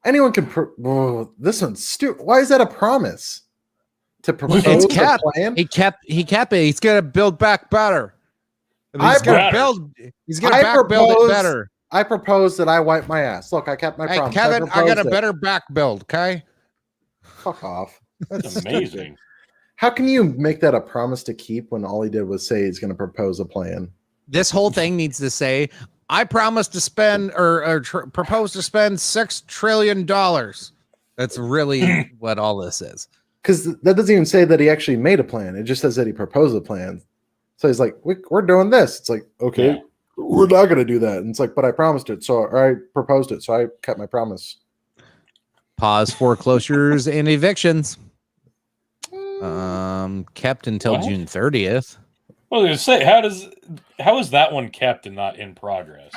Anyone can. This one's stupid. Why is that a promise? To propose It's a kept. plan? He kept it. He's gonna build back better. I He's gonna better. build. He's gonna I back build it propose- better. I propose that I wipe my ass. Look, I kept my Hey, promise. Kevin, I got proposed a it. better back build. Okay. Fuck off. That's That's amazing. stupid. How can you make that a promise to keep when all he did was say he's going to propose a plan? This whole thing needs to say, I promise to spend or propose to spend $6 trillion. That's really what all this is. Because that doesn't even say that he actually made a plan. It just says that he proposed a plan. So he's like, we're doing this. It's like, okay, Yeah. we're not going to do that. And it's like, but I promised it. So I proposed it. So I kept my promise. Pause foreclosures and evictions. Kept until What? June 30th. Well, I was gonna say, how is that one kept and not in progress?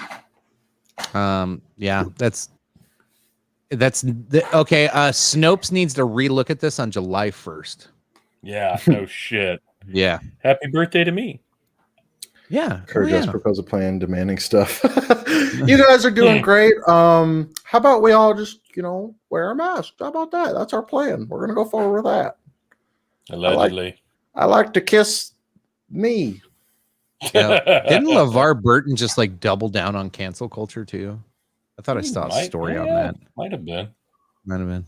Yeah, that's okay. Snopes needs to relook at this on July 1st. Yeah, no shit. Yeah. Happy birthday to me. Yeah. Encourage Oh, us yeah. propose a plan demanding stuff. You guys are doing great. How about we all just, wear a mask? How about that? That's our plan. We're going to go forward with that. Allegedly. I like to kiss me. Yeah. Didn't LeVar Burton just like double down on cancel culture too? I thought I He saw a might- story on yeah, that. Might have been. Might have been.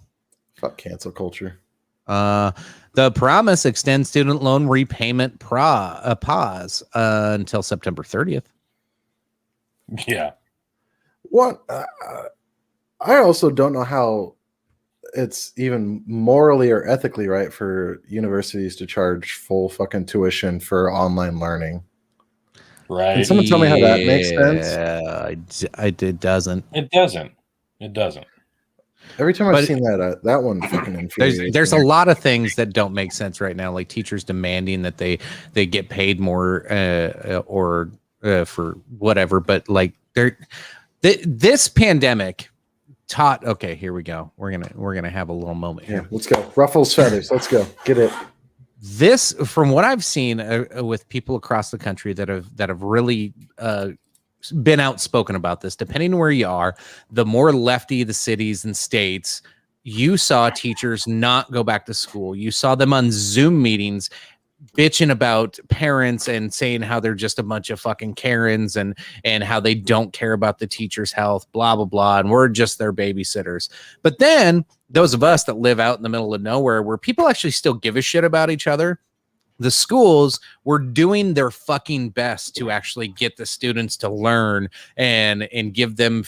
Fuck cancel culture. The promise extends student loan repayment pause until September 30th. Yeah. What? I also don't know how it's even morally or ethically right for universities to charge full fucking tuition for online learning. Right. Can someone tell me how that makes sense? Yeah, it doesn't. It doesn't. It doesn't. Every time I've But- seen that one fucking infuriates There's a me. lot of things that don't make sense right now, like teachers demanding that they get paid more for whatever. But like this pandemic taught. Okay, here we go. We're gonna have a little moment Yeah, here. let's go. Ruffles, feathers. Let's go. Get it. This, from what I've seen with people across the country that have really been outspoken about this, depending on where you are, the more lefty the cities and states, you saw teachers not go back to school. You saw them on Zoom meetings bitching about parents and saying how they're just a bunch of fucking Karens and how they don't care about the teacher's health, blah, blah, blah. And we're just their babysitters. But then those of us that live out in the middle of nowhere where people actually still give a shit about each other, the schools were doing their fucking best to actually get the students to learn and give them,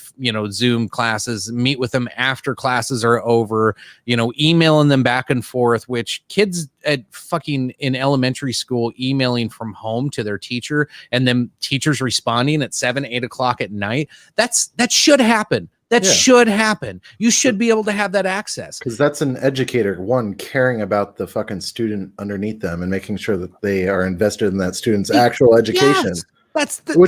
Zoom classes, meet with them after classes are over, emailing them back and forth, which kids at fucking in elementary school emailing from home to their teacher and then teachers responding at 7-8 o'clock at night. That should happen. That should happen. You should be able to have that access. Because that's an educator, one, caring about the fucking student underneath them and making sure that they are invested in that student's actual education. Yes. That's their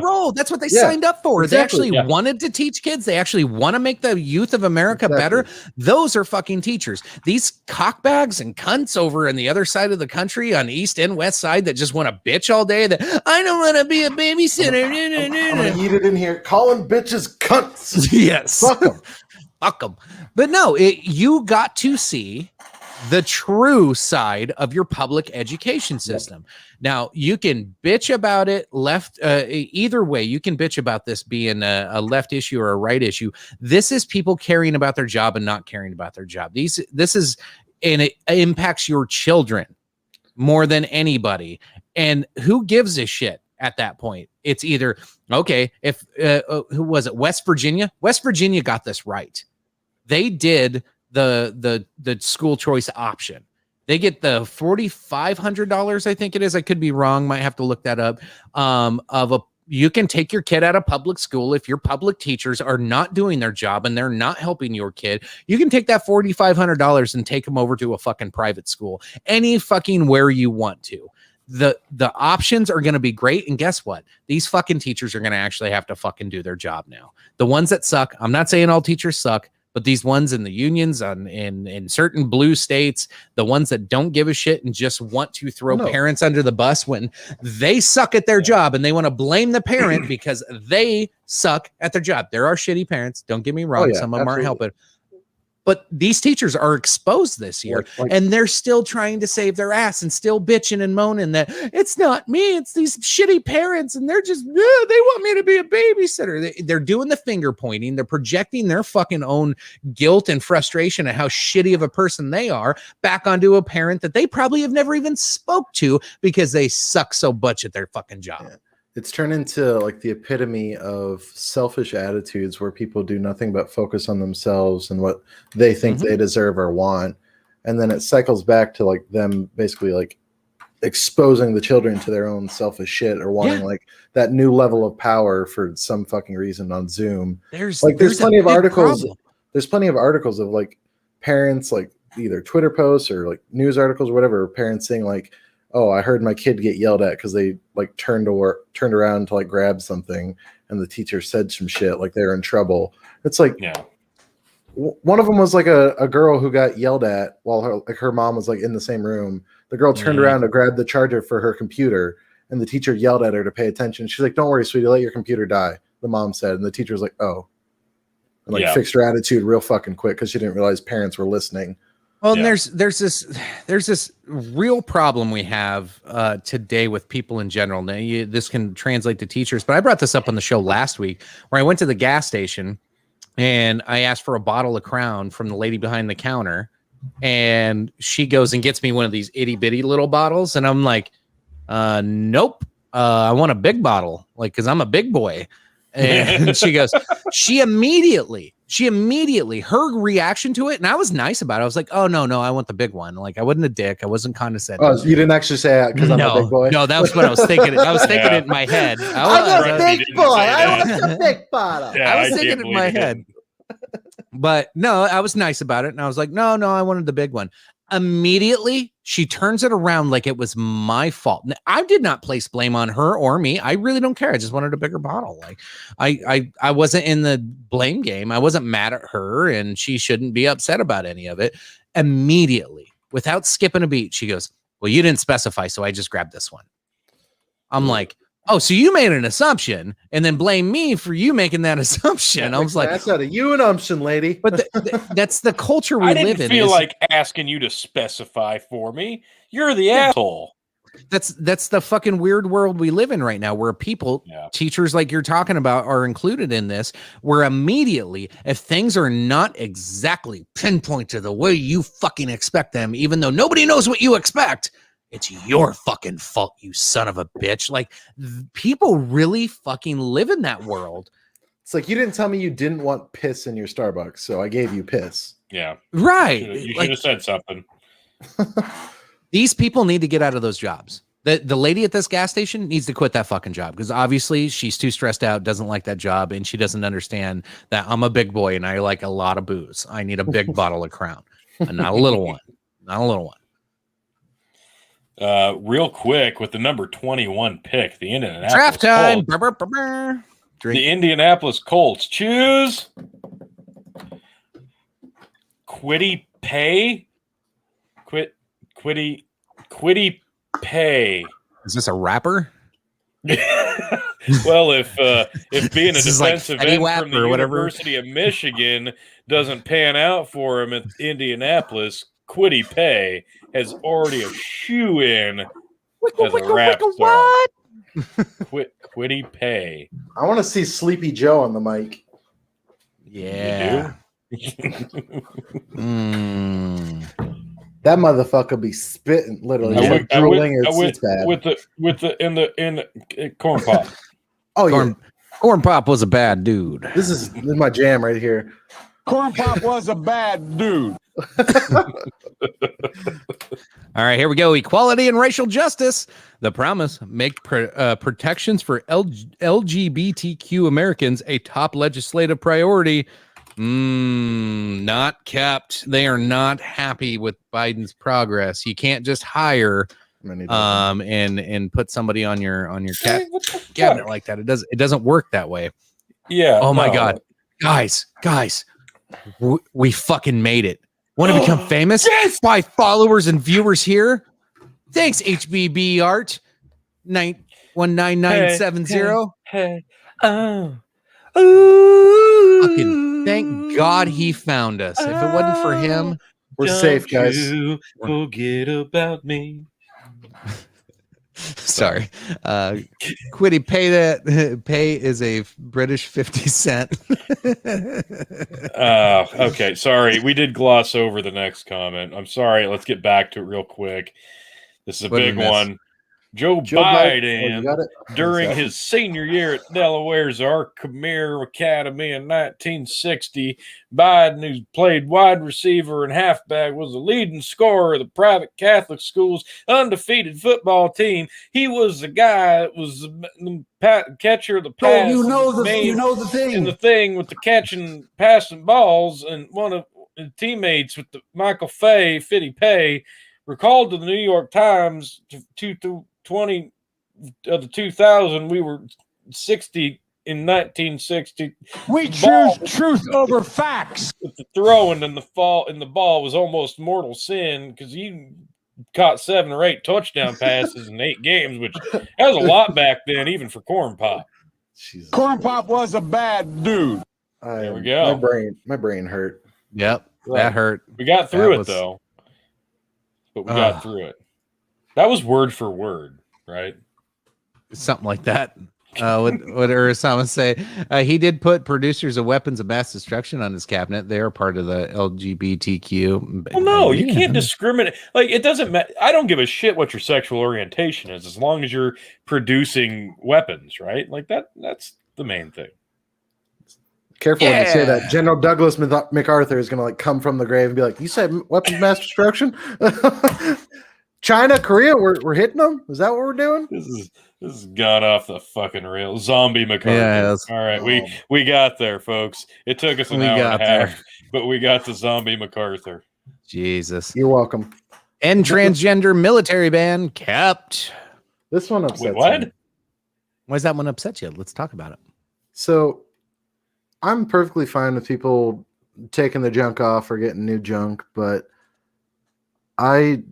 role. That's what they signed up for. Exactly. They actually wanted to teach kids. They actually want to make the youth of America better. Those are fucking teachers. These cockbags and cunts over on the other side of the country on East and West Side that just want to bitch all day. That I don't want to be a babysitter. I'm gonna eat it in here. Calling bitches cunts. Yes. Fuck them. Fuck them. But no, you got to see the true side of your public education system. Now, you can bitch about it left, either way. You can bitch about this being a left issue or a right issue. This is people caring about their job and not caring about their job. And it impacts your children more than anybody. And who gives a shit at that point? It's either, okay, if, who was it? West Virginia? West Virginia got this right. They did the school choice option. They get the $4,500, I think it is. I could be wrong. Might have to look that up. You can take your kid out of public school if your public teachers are not doing their job and they're not helping your kid. You can take that $4,500 and take them over to a fucking private school, any fucking where you want to. The options are going to be great. And guess what? These fucking teachers are going to actually have to fucking do their job now. The ones that suck, I'm not saying all teachers suck, but these ones in the unions in certain blue states, the ones that don't give a shit and just want to throw parents under the bus when they suck at their job and they want to blame the parent because they suck at their job. There are shitty parents. Don't get me wrong. Some of them aren't helping. But these teachers are exposed this year, and they're still trying to save their ass and still bitching and moaning that it's not me, it's these shitty parents, and they're just, they want me to be a babysitter. They're doing the finger pointing. They're projecting their fucking own guilt and frustration at how shitty of a person they are back onto a parent that they probably have never even spoke to because they suck so much at their fucking job. Yeah. It's turned into like the epitome of selfish attitudes where people do nothing but focus on themselves and what they think they deserve or want. And then it cycles back to like them basically like exposing the children to their own selfish shit or wanting like that new level of power for some fucking reason on Zoom. There's plenty of articles. There's plenty of articles of like parents, like either Twitter posts or like news articles or whatever, parents saying like, oh, I heard my kid get yelled at because they like turned around to like grab something and the teacher said some shit like they're in trouble. It's like, one of them was like a girl who got yelled at while her mom was like in the same room. The girl turned around to grab the charger for her computer and the teacher yelled at her to pay attention. She's like, don't worry, sweetie, let your computer die, the mom said. And the teacher was like, oh, and like fixed her attitude real fucking quick because she didn't realize parents were listening. Well, and there's this real problem we have today with people in general. Now, this can translate to teachers, but I brought this up on the show last week where I went to the gas station and I asked for a bottle of Crown from the lady behind the counter, and she goes and gets me one of these itty bitty little bottles, and I'm like, nope, I want a big bottle, like because I'm a big boy. And she goes, she immediately, her reaction to it, and I was nice about it. I was like, oh, no, I want the big one. Like, I wasn't a dick. I wasn't condescending. Oh, you didn't actually say that because I'm a big boy? No, that was what I was thinking. I was thinking it in my head. I want a big boy. I want a big bottle. Yeah, I was thinking it in my head. But no, I was nice about it. And I was like, no, I wanted the big one. Immediately, she turns it around like it was my fault. I did not place blame on her or me. I really don't care. I just wanted a bigger bottle. Like I wasn't in the blame game. I wasn't mad at her, and she shouldn't be upset about any of it. Immediately, without skipping a beat, she goes, "Well, you didn't specify, so I just grabbed this one." I'm like, "Oh, so you made an assumption and then blame me for you making that assumption." I was like, "That's out of you an assumption, lady." But that's the culture we I live didn't in. feel like asking you to specify for me. You're the asshole. That's the fucking weird world we live in right now, where people, teachers like you're talking about, are included in this, where immediately, if things are not exactly pinpointed the way you fucking expect them, even though nobody knows what you expect, it's your fucking fault, you son of a bitch. Like, people really fucking live in that world. It's like, you didn't tell me you didn't want piss in your Starbucks, so I gave you piss. Yeah. Right. You should have said something. These people need to get out of those jobs. The lady at this gas station needs to quit that fucking job, because obviously she's too stressed out, doesn't like that job, and she doesn't understand that I'm a big boy and I like a lot of booze. I need a big bottle of Crown, and not a little one. Not a little one. Real quick, with the number 21 pick, the Indianapolis Draft time. Colts. The Indianapolis Colts choose Quiddy Pay. Quiddy Pay. Is this a rapper? Well, if being a defensive end from the University of Michigan doesn't pan out for him at Indianapolis, Quiddy Pay has already a shoe-in as a rap star. Quiddy Pay. I want to see Sleepy Joe on the mic. Yeah. That motherfucker be spitting, literally. Drooling with the corn pop. Oh yeah, corn pop was a bad dude. This is my jam right here. Corn pop was a bad dude. All right, here we go. Equality and racial justice. The promise: make protections for LGBTQ Americans a top legislative priority. Not kept. They are not happy with Biden's progress. You can't just hire and put somebody on your cabinet like that. It doesn't work that way. Yeah. Oh my God, guys, we fucking made it. Want to become famous? Yes! By followers and viewers here. Thanks, HBB Art 19970. Hey. Fucking thank God he found us. If it wasn't for him, we're safe, guys. Forget about me. Sorry. Quiddy Pay is a British 50 cent. Okay. Sorry. We did gloss over the next comment. I'm sorry. Let's get back to it real quick. This is a big one. Joe Biden, during his senior year at Delaware's Khmer Academy in 1960, Biden, who played wide receiver and halfback, was the leading scorer of the private Catholic school's undefeated football team. He was the guy that was the catcher of the pass. You know the thing. And the thing with the catching, passing balls, and one of his teammates with the Michael Fitty Pay, recalled to the New York Times to 20 of the 2000, we were 60 in 1960. We choose truth over facts. The throwing and the ball was almost mortal sin, because he caught 7 or 8 touchdown passes in 8 games, which that was a lot back then, even for Corn Pop. Jesus. Corn Pop was a bad dude. There we go. My brain hurt. Yep, that hurt. We got through it though. But we got through it. That was word for word, right? Something like that. What Urasama say? He did put producers of weapons of mass destruction on his cabinet. They are part of the LGBTQ. Well, no, you can't discriminate. Like, it doesn't matter. I don't give a shit what your sexual orientation is, as long as you're producing weapons, right? Like that's the main thing. Careful when you say that. General Douglas MacArthur is going to come from the grave and be like, "You said weapons of mass destruction? China, Korea, we're hitting them? Is that what we're doing?" This has gone off the fucking rail. Zombie MacArthur. All right, we got there, folks. It took us an hour and a half, but we got to Zombie MacArthur. Jesus. You're welcome. And transgender military ban kept. This one upsets Wait, what? me. Why does that one upset you? Let's talk about it. So I'm perfectly fine with people taking the junk off or getting new junk, but I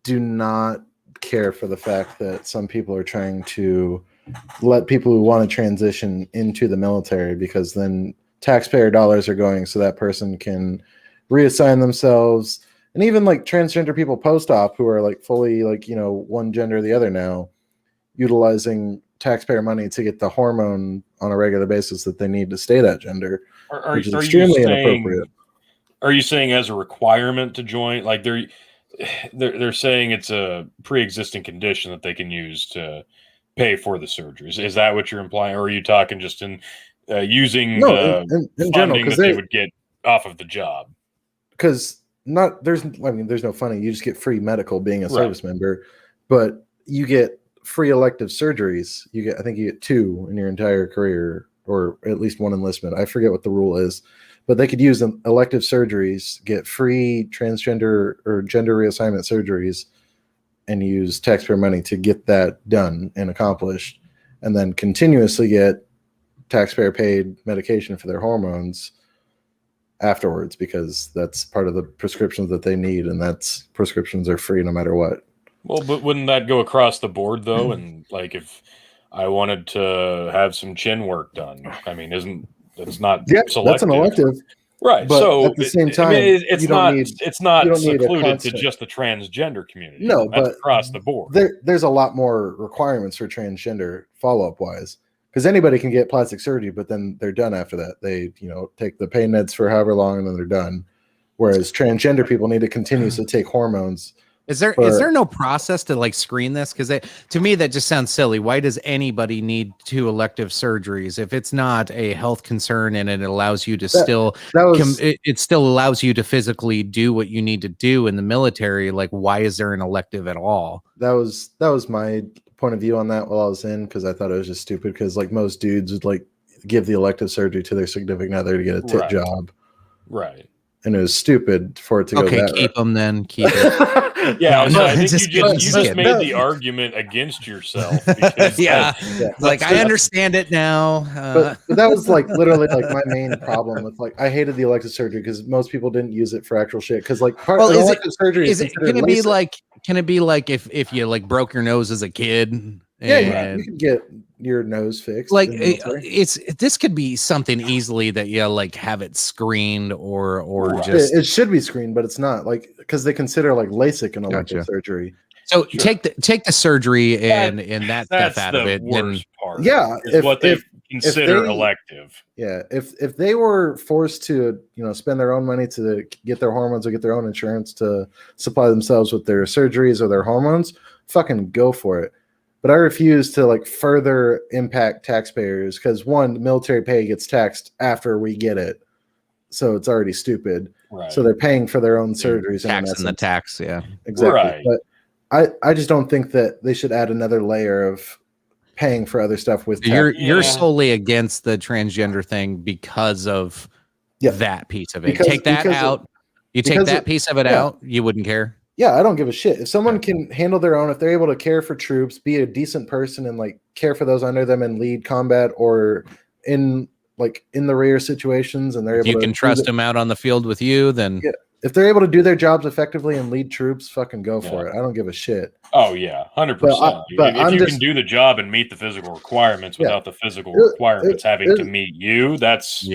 do not care for the fact that some people are trying to let people who want to transition into the military, because then taxpayer dollars are going so that person can reassign themselves. And even like transgender people post-op who are like fully like, you know, one gender or the other now, utilizing taxpayer money to get the hormone on a regular basis that they need to stay that gender, which is extremely inappropriate. Are you saying as a requirement to join? Like they're saying it's a pre-existing condition that they can use to pay for the surgeries. Is that what you're implying, or are you talking just in using the in general, funding because that they would get off of the job? Because there's no funny. You just get free medical being a Right. service member, but you get free elective surgeries. I think you get 2 in your entire career, or at least 1 enlistment. I forget what the rule is, but they could use elective surgeries, get free transgender or gender reassignment surgeries, and use taxpayer money to get that done and accomplished, and then continuously get taxpayer paid medication for their hormones afterwards, because that's part of the prescriptions that they need, and that's prescriptions are free no matter what. Well, but wouldn't that go across the board though? And like if I wanted to have some chin work done, I mean, that's not selective. That's an elective, right? But so at the same time, I mean, it's you don't not need secluded a to just the transgender community. No, that's but across the board. There's a lot more requirements for transgender follow-up wise, because anybody can get plastic surgery, but then they're done after that. They, take the pain meds for however long and then they're done. Whereas transgender people need to continuously take hormones. Is there no process to like screen this? Because to me that just sounds silly. Why does anybody need 2 elective surgeries if it's not a health concern and it allows you to it still allows you to physically do what you need to do in the military? Like, why is there an elective at all? That was my point of view on that while I was in, because I thought it was just stupid, because like most dudes would like give the elective surgery to their significant other to get a tit job. Right. And it was stupid for it to go that Okay, keep them then. Keep it. Yeah, No, I think just you just kidding. made the argument against yourself. Because Yeah. Like, I understand it now. But that was like literally like my main problem with like I hated the elective surgery, because most people didn't use it for actual shit. Because like part of elective surgery can it be like if you like broke your nose as a kid? Yeah, you can get your nose fixed. Like this could be something easily that you like have it screened or just it should be screened, but it's not, like, because they consider like LASIK an elective surgery. So take the surgery and that that's stuff out of it. Worst part. Yeah, is what they consider elective. Yeah, if they were forced to spend their own money to get their hormones or get their own insurance to supply themselves with their surgeries or their hormones, fucking go for it. But I refuse to like further impact taxpayers, because one, military pay gets taxed after we get it, so it's already stupid. Right. So they're paying for their own surgeries. Taxing the tax, yeah, exactly. Right. But I just don't think that they should add another layer of paying for other stuff with. You're solely against the transgender thing because of that piece of it. Take that out. You take that piece of it out, you wouldn't care. Yeah, I don't give a shit. If someone can handle their own, if they're able to care for troops, be a decent person, and like care for those under them and lead combat or in the rear situations, and they're able you can trust them out on the field with you, then if they're able to do their jobs effectively and lead troops, fucking go for it. I don't give a shit. Oh yeah, 100%. But if you can do the job and meet the physical requirements without the physical requirements having to meet you, that's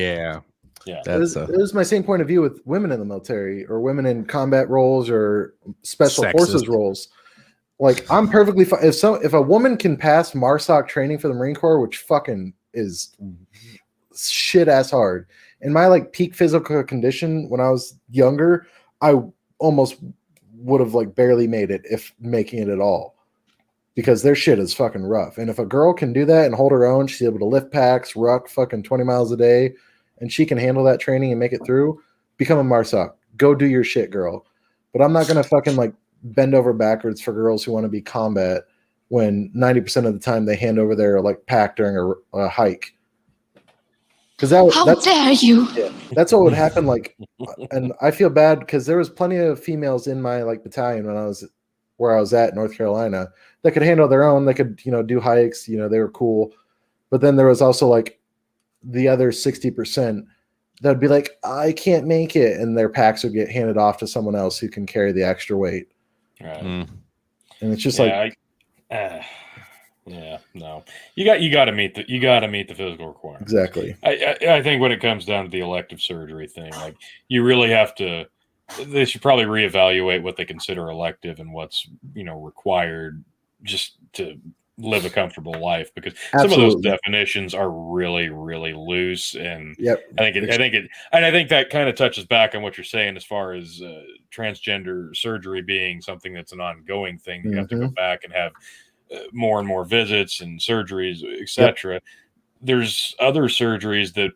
it was my same point of view with women in the military or women in combat roles or special forces roles. Like, I'm perfectly fine if a woman can pass MARSOC training for the Marine Corps, which fucking is shit ass hard. In my like peak physical condition when I was younger, I almost would have like barely made it, if making it at all, because their shit is fucking rough. And if a girl can do that and hold her own, she's able to lift packs, ruck fucking 20 miles a day, and she can handle that training and make it through, become a MARSOC. Go do your shit, girl. But I'm not going to fucking like bend over backwards for girls who want to be combat when 90% of the time they hand over their like pack during a hike. Because How dare you? Yeah, that's what would happen. Like, and I feel bad because there was plenty of females in my like battalion when I was where I was at North Carolina that could handle their own. They could, do hikes. They were cool. But then there was also like the other 60% that'd be like, I can't make it, and their packs would get handed off to someone else who can carry the extra weight. Right. And it's just no. You got to meet the physical requirements. Exactly. I think when it comes down to the elective surgery thing, like you really have to. They should probably reevaluate what they consider elective and what's required just to live a comfortable life, because some of those definitions are really, really loose. And I think that kind of touches back on what you're saying as far as transgender surgery being something that's an ongoing thing. You have to go back and have more and more visits and surgeries, etc. There's other surgeries that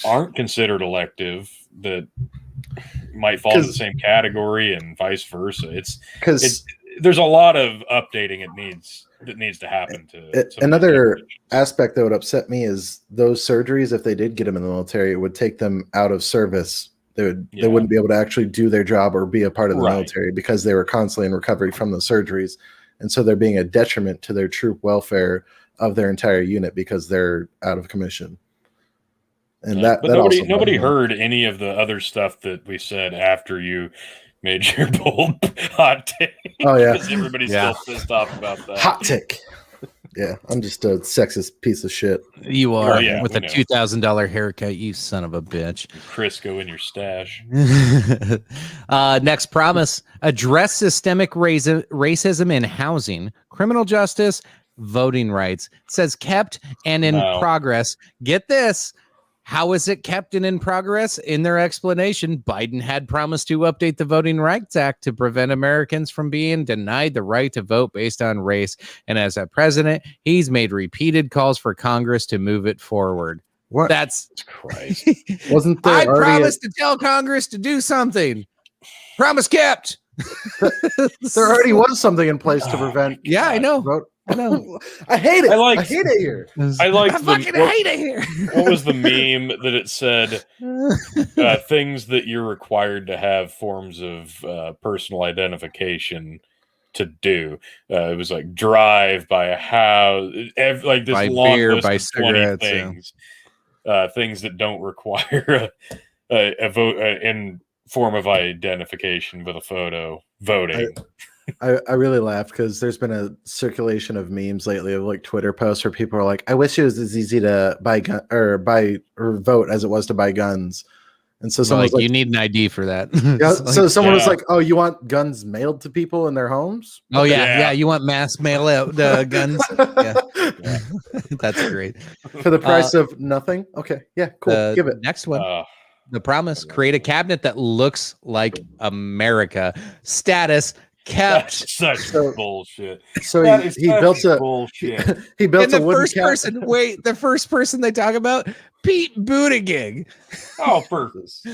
aren't considered elective that might fall into the same category, and vice versa. There's a lot of updating that needs to happen to another aspect that would upset me is those surgeries, if they did get them in the military, it would take them out of service. They wouldn't be able to actually do their job or be a part of the military because they were constantly in recovery from the surgeries. And so they're being a detriment to their troop welfare of their entire unit because they're out of commission. And but nobody heard any of the other stuff that we said after you made your bold hot take. Oh yeah, because everybody's still pissed off about that. Hot take. Yeah, I'm just a sexist piece of shit. You are with a $2,000 haircut, you son of a bitch. Crisco in your stash. Next promise: address systemic racism in housing, criminal justice, voting rights. It says kept and in progress. Get this. How is it kept and in progress? In their explanation, Biden had promised to update the Voting Rights Act to prevent Americans from being denied the right to vote based on race. And as a president, he's made repeated calls for Congress to move it forward. What? That's Christ. Wasn't there I promised to tell Congress to do something. Promise kept. There already was something in place to prevent. Yeah, I know. Vote. I hate it. I hate it here. I fucking hate it here. What was the meme that it said? Things that you're required to have forms of personal identification to do. It was like drive, buy a house, like this buy long beer, list buy of 20 cigarettes, things. Things that don't require a vote in form of identification with a photo. Voting. I really laughed because there's been a circulation of memes lately of like Twitter posts where people are like, I wish it was as easy to buy vote as it was to buy guns. And so someone was like, you need an ID for that. Yeah, so someone was like, oh, you want guns mailed to people in their homes? Oh yeah. You want mass mail out guns? Yeah. That's great. For the price of nothing? Okay. Yeah, cool. Give it. Next one. The promise: create a cabinet that looks like America. Status: kept. That's such bullshit. So he built a bullshit. He built and a wooden first person. Wait, the first person they talk about, Pete Buttigieg. Oh, purpose.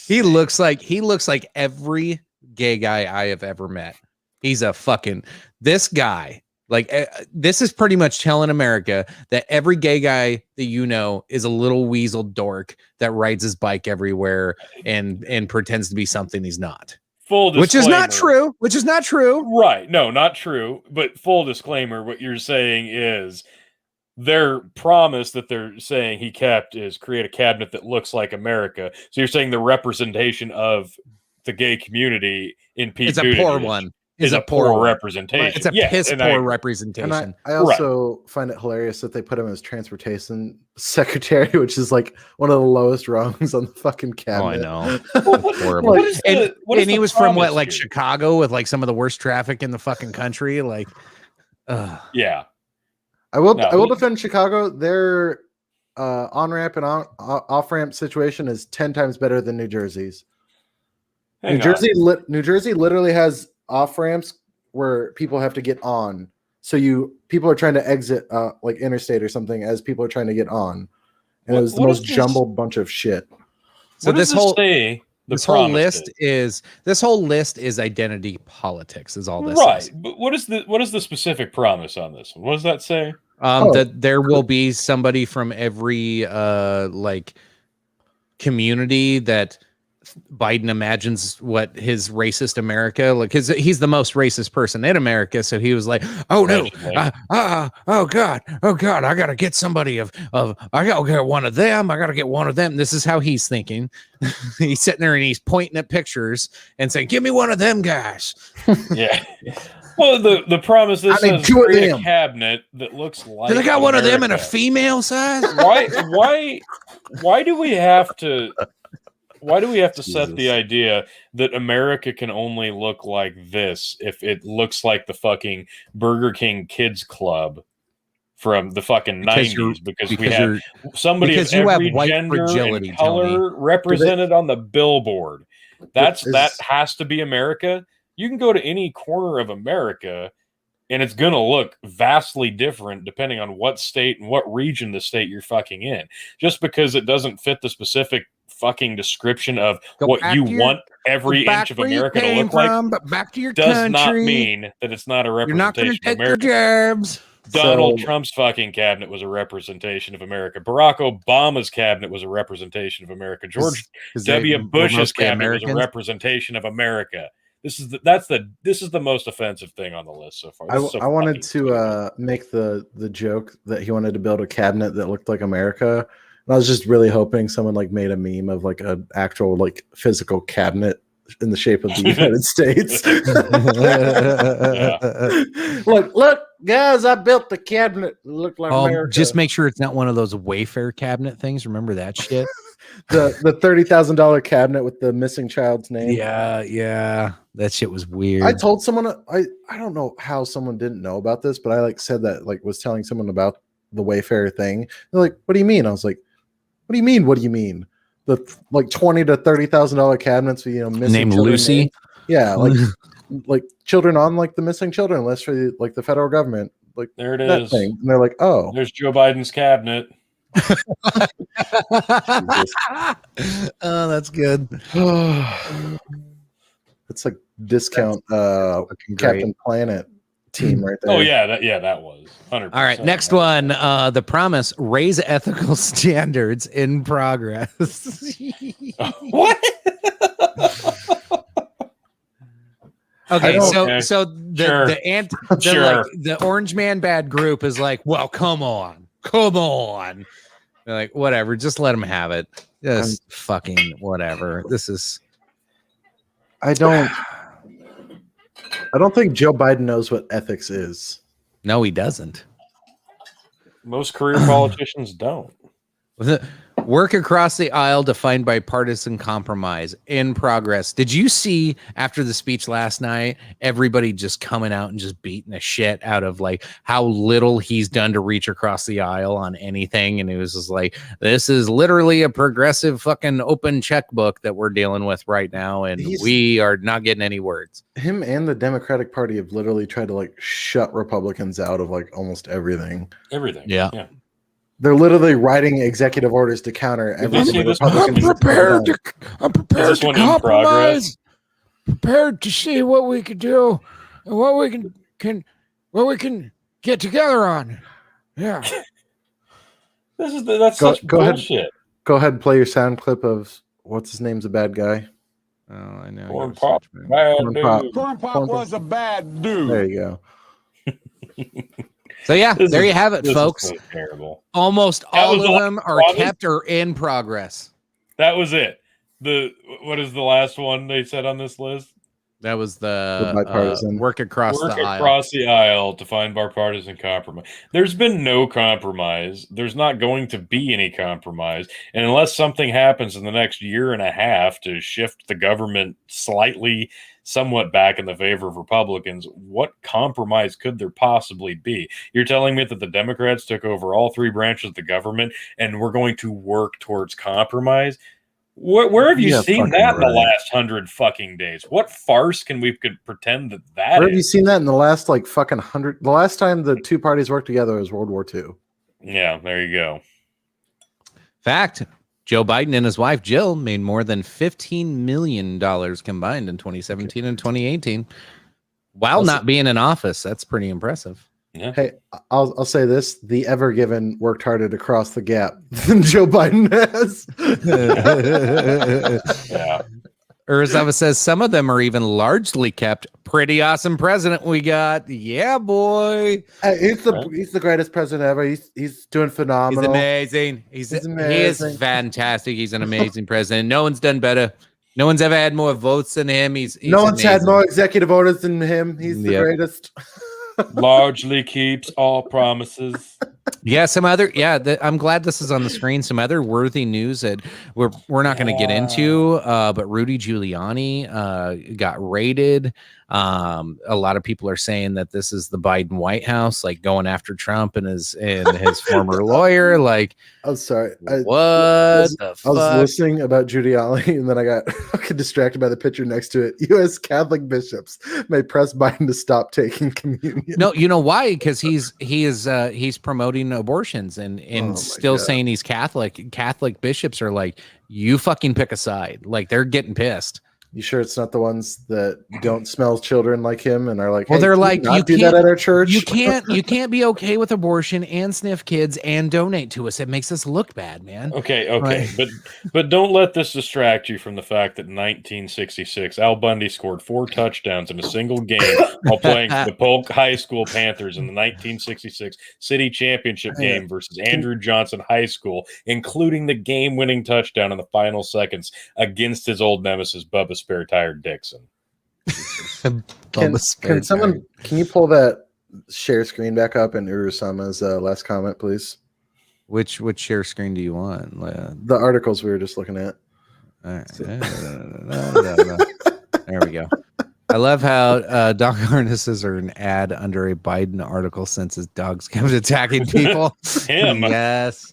He looks like every gay guy I have ever met. He's a fucking this guy. Like this is pretty much telling America that every gay guy that you know is a little weasel dork that rides his bike everywhere and pretends to be something he's not. Full disclaimer. Which is not true. Right. No, not true. But full disclaimer, what you're saying is their promise that they're saying he kept is create a cabinet that looks like America. So you're saying the representation of the gay community in Pete It's a poor one. Is a poor representation. It's a piss poor representation. And I also find it hilarious that they put him as transportation secretary, which is like one of the lowest rungs on the fucking cabinet. Oh, I know. Horrible. And he was from what, like Chicago, with like some of the worst traffic in the fucking country. Like, yeah. I will defend Chicago. Their on ramp and off ramp situation is 10 times better than New Jersey's. New Jersey literally has off ramps where people have to get on. So people are trying to exit like interstate or something as people are trying to get on. And it was the most jumbled bunch of shit. So this whole list is identity politics is all this right. is. But what is the specific promise on this one? What does that say? That there will be somebody from every like community that Biden imagines what his racist America, like, because he's the most racist person in America. So he was like, "Oh no, oh god, I gotta get somebody I gotta get one of them. I gotta get one of them." This is how he's thinking. He's sitting there and he's pointing at pictures and saying, "Give me one of them guys." Yeah. Well, the promise is create a cabinet that looks like. They got one of them in a female size. Why do we have to? Why do we have to set the idea that America can only look like this if it looks like the fucking Burger King Kids Club from the fucking 90s? Because we have somebody of every gender and color represented on the billboard. That has to be America. You can go to any corner of America and it's going to look vastly different depending on what state and what region the state you're fucking in. Just because it doesn't fit the specific fucking description of what you want every inch of America to look like, but back to your does country. Not mean that it's not a representation of America. Jabs. Donald Trump's fucking cabinet was a representation of America. Barack Obama's cabinet was a representation of America. George W. Bush's cabinet was a representation of America. This is the most offensive thing on the list so far. I wanted to make the joke that he wanted to build a cabinet that looked like America. And I was just really hoping someone like made a meme of like an actual like physical cabinet in the shape of the United States. Look, guys, I built the cabinet. Look like America. Just make sure it's not one of those Wayfair cabinet things. Remember that shit? the $30,000 cabinet with the missing child's name. Yeah. That shit was weird. I told someone I don't know how someone didn't know about this, but I like said that like was telling someone about the Wayfair thing. They're like, "What do you mean?" I was like, "What do you mean? What do you mean?" The like $20,000 to $30,000 cabinets with missing named Lucy. Named. Yeah, like children on like the missing children list for like the federal government. Like there it is. Thing. And they're like, "Oh, there's Joe Biden's cabinet." Oh, that's good. It's like discount Captain Planet team right there. Oh yeah, that was 100%. All right, next one. The promise: raise ethical standards in progress. What? Okay, so the Orange Man Bad group is like, well, come on. They're like, whatever, just let them have it. Just fucking whatever. This is. I don't think Joe Biden knows what ethics is. No, he doesn't. Most career politicians don't. Work across the aisle to find bipartisan compromise in progress. Did you see after the speech last night, everybody just coming out and just beating the shit out of like how little he's done to reach across the aisle on anything? And it was just like, this is literally a progressive fucking open checkbook that we're dealing with right now. And we are not getting any words. Him and the Democratic Party have literally tried to like shut Republicans out of like almost everything. Yeah. They're literally writing executive orders to counter everything. I'm prepared to compromise. Prepared to see what we can do and what we can get together on. Yeah. That's such bullshit. Go ahead and play your sound clip of what's his name's a bad guy. Oh, I know. Corn Pop was a bad dude. There you go. So yeah, there you have it, folks. So terrible. Almost all of them are kept or in progress. That was it. What is the last one they said on this list? That was the bipartisan. Work across the aisle to find bipartisan compromise. There's been no compromise. There's not going to be any compromise. And unless something happens in the next year and a half to shift the government slightly, somewhat back in the favor of Republicans, what compromise could there possibly be? You're telling me that the Democrats took over all three branches of the government and we're going to work towards compromise? Where have you seen that in the last 100 fucking days? What farce can we pretend that Where have you seen that in the last like fucking 100? The last time the two parties worked together was World War II. Yeah, there you go. Fact. Joe Biden and his wife, Jill, made more than $15 million combined in 2017 and 2018 while not being in office. That's pretty impressive. Yeah. Hey, I'll say this: the Ever Given worked harder to cross the gap than Joe Biden has. Yeah. Urzava says some of them are even largely kept. Pretty awesome president we got. Yeah, boy. Hey, he's the greatest president ever. He's doing He's phenomenal. amazing. He is amazing. fantastic. He's an amazing president. No one's done better. No one's ever had more votes than him. He's No one's had amazing. more executive orders than him. He's the greatest. Largely keeps all promises. Yeah, I'm glad this is on the screen. Some other worthy news that we're not going to get into, but Rudy Giuliani got raided. A lot of people are saying that this is the Biden White House, like going after Trump and his former lawyer. Like, I'm sorry. I was listening about Giuliani, and then I got fucking distracted by the picture next to it. U.S. Catholic bishops may press Biden to stop taking communion. No, you know why? Because he's promoting abortions and still saying he's Catholic. Catholic bishops are like, you fucking pick a side. Like, they're getting pissed. You sure it's not the ones that don't smell children like him and are like, well, they're like, you do that at our church. You can't be okay with abortion and sniff kids and donate to us. It makes us look bad, man. Okay, Right. but don't let this distract you from the fact that in 1966, Al Bundy scored 4 touchdowns in a single game while playing for the Polk High School Panthers in the 1966 city championship game versus Andrew Johnson High School, including the game-winning touchdown in the final seconds against his old nemesis Bubba Spare Tire Dixon. Can you pull that share screen back up and Urusama's last comment, please? Which share screen do you want? The articles we were just looking at. All right. There we go. I love how dog harnesses are an ad under a Biden article since his dogs kept attacking people. Him. Yes.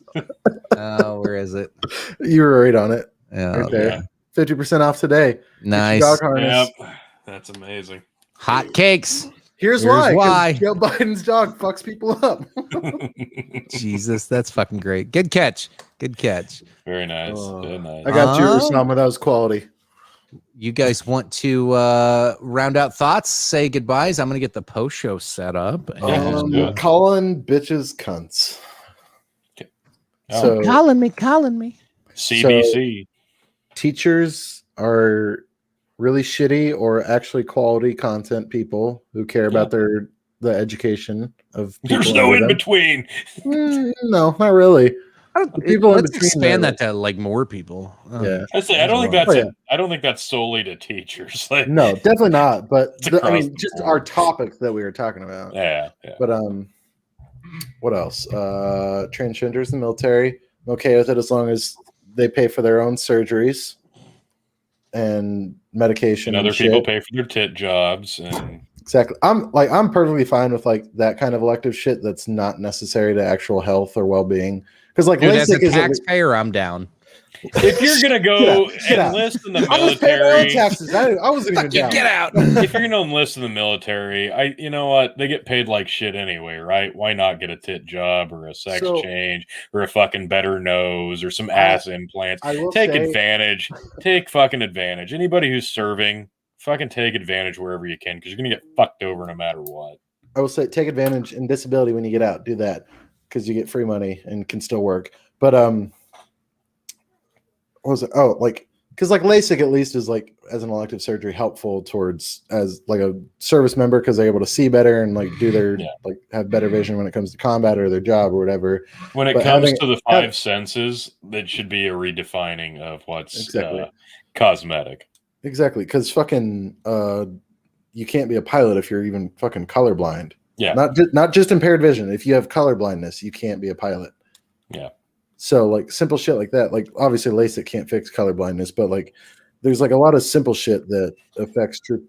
Oh, where is it? You were right on it. Yeah. Right there. 50% off today. Nice. Dog harness. Yep. That's amazing. Hot cakes. Here's why. Joe Biden's dog fucks people up. Jesus, that's fucking great. Good catch. Very nice. Very nice. I got you, Usama. That was quality. You guys want to round out thoughts, say goodbyes? I'm going to get the post show set up. And Calling bitches cunts. Okay. So, calling me. CBC. So, teachers are really shitty or actually quality content people who care about the education of people. There's no in between. No, not really. People Let's expand that to like more people. Yeah, I don't think that's solely to teachers. Like, no, definitely not. But just our topic that we were talking about. Yeah. But what else? Transgenders in the military. I'm okay with it as long as they pay for their own surgeries and medication. And other people pay for their tit jobs. And exactly. I'm perfectly fine with like that kind of elective shit that's not necessary to actual health or well-being. Because like, as a taxpayer, I'm down. If you're gonna go enlist in the military, taxes. I wasn't even down. Get out. If you're gonna enlist in the military, you know what? They get paid like shit anyway, right? Why not get a tit job or a sex change or a fucking better nose or some ass implants? Advantage. Take fucking advantage. Anybody who's serving, fucking take advantage wherever you can because you're gonna get fucked over no matter what. I will say take advantage in disability when you get out. Do that because you get free money and can still work. But what was it? Oh, like because like LASIK at least is like as an elective surgery helpful towards as like a service member because they're able to see better and like do their like have better vision when it comes to combat or their job or whatever. When it comes to the 5 senses, that should be a redefining of what's cosmetic. Exactly, because fucking you can't be a pilot if you're even fucking colorblind. Yeah, not just impaired vision. If you have color blindness, you can't be a pilot. Yeah. So like simple shit like that, like obviously LASIK can't fix color blindness, but like there's like a lot of simple shit that affects troops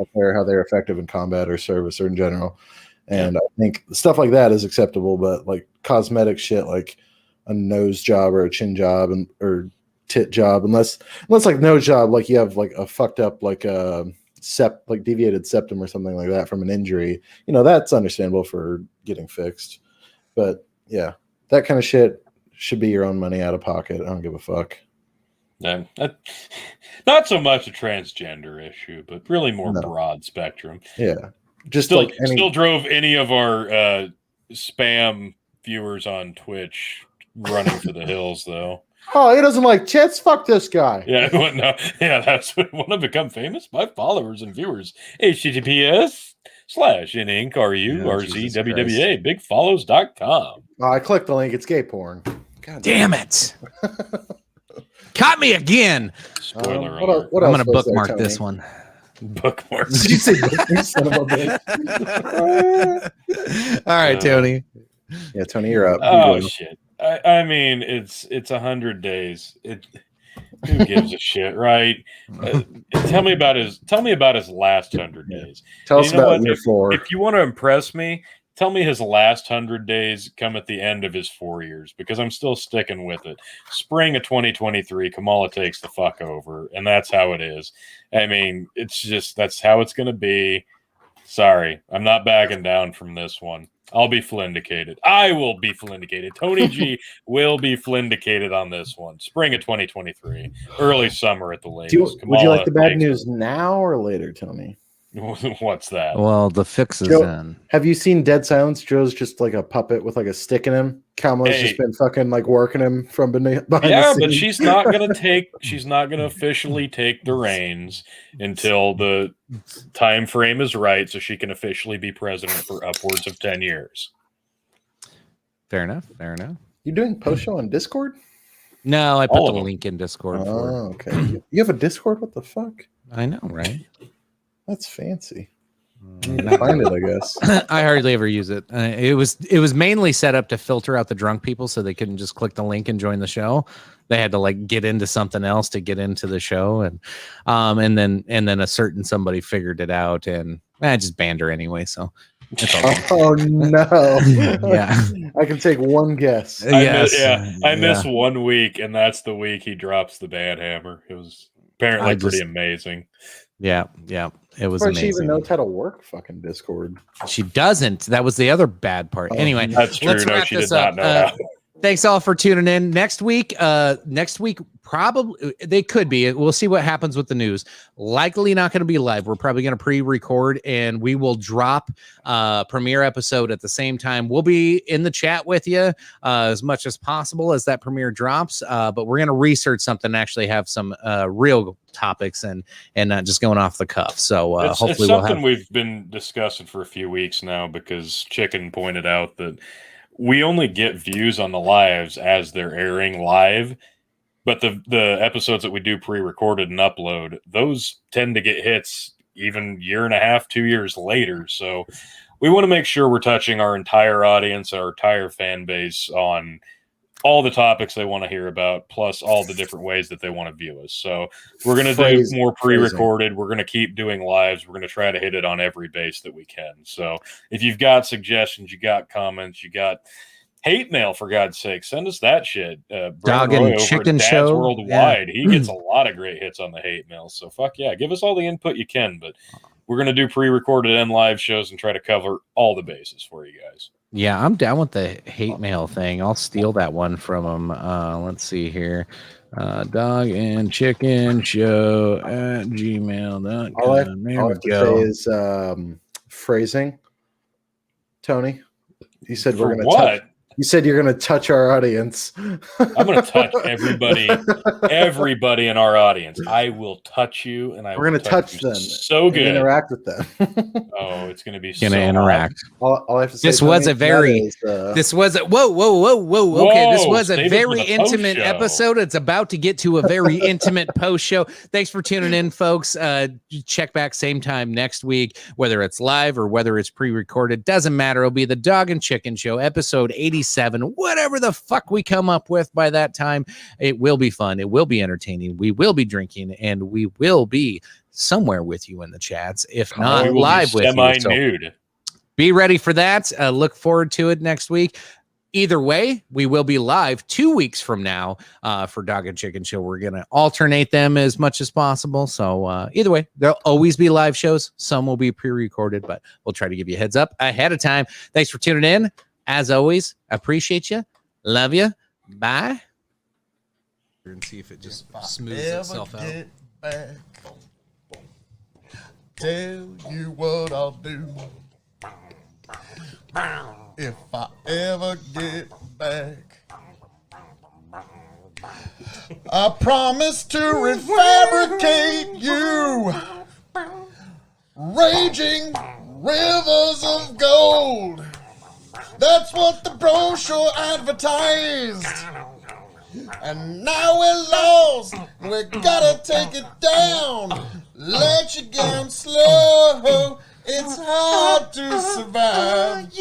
out there, how they're effective in combat or service or in general. And I think stuff like that is acceptable, but like cosmetic shit like a nose job or a chin job or tit job, unless like nose job, like you have like a fucked up like like deviated septum or something like that from an injury, that's understandable for getting fixed. But yeah, that kind of shit should be your own money out of pocket. I don't give a fuck. Yeah, not so much a transgender issue, but really more broad spectrum. Yeah. Just still, like any. still drove any of our spam viewers on Twitch running for the hills, though. Oh, he doesn't like chits. Fuck this guy. Yeah, well, no, yeah, that's what want to become famous. My followers and viewers. https://NINC.RU/RZWWA bigfollows.com. Oh, I clicked the link. It's gay porn. God Damn it. Caught me again. Spoiler what alert. what I'm else going to was there, bookmark Tony? this one. Bookmark. Did you say bookmark, son of a bitch? All right, Tony. Yeah, Tony, you're up. Oh You go. shit! I mean, it's 100 days. Who gives a shit, right? Tell me about his last 100 days. Tell And us you know about what? year 4. If you want to impress me, tell me his last 100 days come at the end of his 4 years, because I'm still sticking with it. Spring of 2023, Kamala takes the fuck over, and that's how it is. I mean, that's how it's going to be. Sorry, I'm not backing down from this one. I'll be flindicated. I will be flindicated. Tony G will be flindicated on this one. Spring of 2023, early summer at the latest. Would you like the bad takes news now or later, Tony? What's that? Well, the fix is Joe, in. Have you seen Dead Silence? Joe's just like a puppet with like a stick in him. Kamala's Hey. just been fucking like working him from behind Yeah, the but scenes. she's not gonna officially take the reins until the time frame is right, so she can officially be president for upwards of 10 years. Fair enough. Fair enough. You doing post show on Discord? No, I put All the of them. link in Discord for Oh, okay. You have a Discord? What the fuck? it. I know, right? That's fancy. You need to find it, I guess. I hardly ever use it. It was mainly set up to filter out the drunk people so they couldn't just click the link and join the show. They had to like get into something else to get into the show, and then a certain somebody figured it out, and I just banned her anyway. So it's all good. Oh no! Yeah. I can take one guess. I miss 1 week, and that's the week he drops the ban hammer. It was apparently pretty amazing. Yeah, it was But she amazing. even knows how to work fucking Discord. She doesn't. That was the other bad part. Oh, Anyway, That's true. let's No, wrap she this did not up. know how. Thanks all for tuning in. Next week, probably they could be. We'll see what happens with the news. Likely not going to be live. We're probably going to pre-record, and we will drop premiere episode at the same time. We'll be in the chat with you as much as possible as that premiere drops. But we're going to research something and actually have some real topics and not just going off the cuff. So hopefully it's we'll something have. we've been discussing for a few weeks now, because Chicken pointed out that we only get views on the lives as they're airing live, but the episodes that we do pre-recorded and upload, those tend to get hits even 1.5, 2 years later. So we want to make sure we're touching our entire audience, our entire fan base on all the topics they want to hear about, plus all the different ways that they want to view us. So we're going to do more pre-recorded. We're going to keep doing lives. We're going to try to hit it on every base that we can. So if you've got suggestions, you got comments, you got hate mail, for God's sake, send us that shit. Dog and Chicken Show Worldwide. Yeah. He gets a lot of great hits on the hate mail. So fuck yeah, give us all the input you can. But we're going to do pre-recorded and live shows and try to cover all the bases for you guys. Yeah, I'm down with the hate mail thing. I'll steal that one from them. Let's see here. Dog and Chicken Show at gmail.com. All I have to say is phrasing. Tony, you said we're going to touch. You said you're going to touch our audience. I'm going to touch everybody in our audience. I will touch you, and we're going to touch them. So good. Interact with them. Oh, it's going to be going to interact. All I have to say. This was a very. This was a whoa. Okay, this was a very intimate episode. It's about to get to a very intimate post show. Thanks for tuning in, folks. Check back same time next week, whether it's live or whether it's pre-recorded. Doesn't matter. It'll be the Dog and Chicken Show, episode 87. Whatever the fuck we come up with by that time, it will be fun. It will be entertaining. We will be drinking, and we will be somewhere with you in the chats, if not live with you. So be ready for that. Look forward to it next week. Either way, we will be live 2 weeks from now for Dog and Chicken Show. We're going to alternate them as much as possible. So either way, there'll always be live shows. Some will be pre-recorded, but we'll try to give you a heads up ahead of time. Thanks for tuning in. As always, appreciate you. Love you. Bye. And see if it just smooths itself out. tell you what I'll do. If I ever get back, I promise to refabricate you raging rivers of gold. That's what the brochure advertised. And now we're lost. We gotta take it down. Let you down slow. It's hard to survive.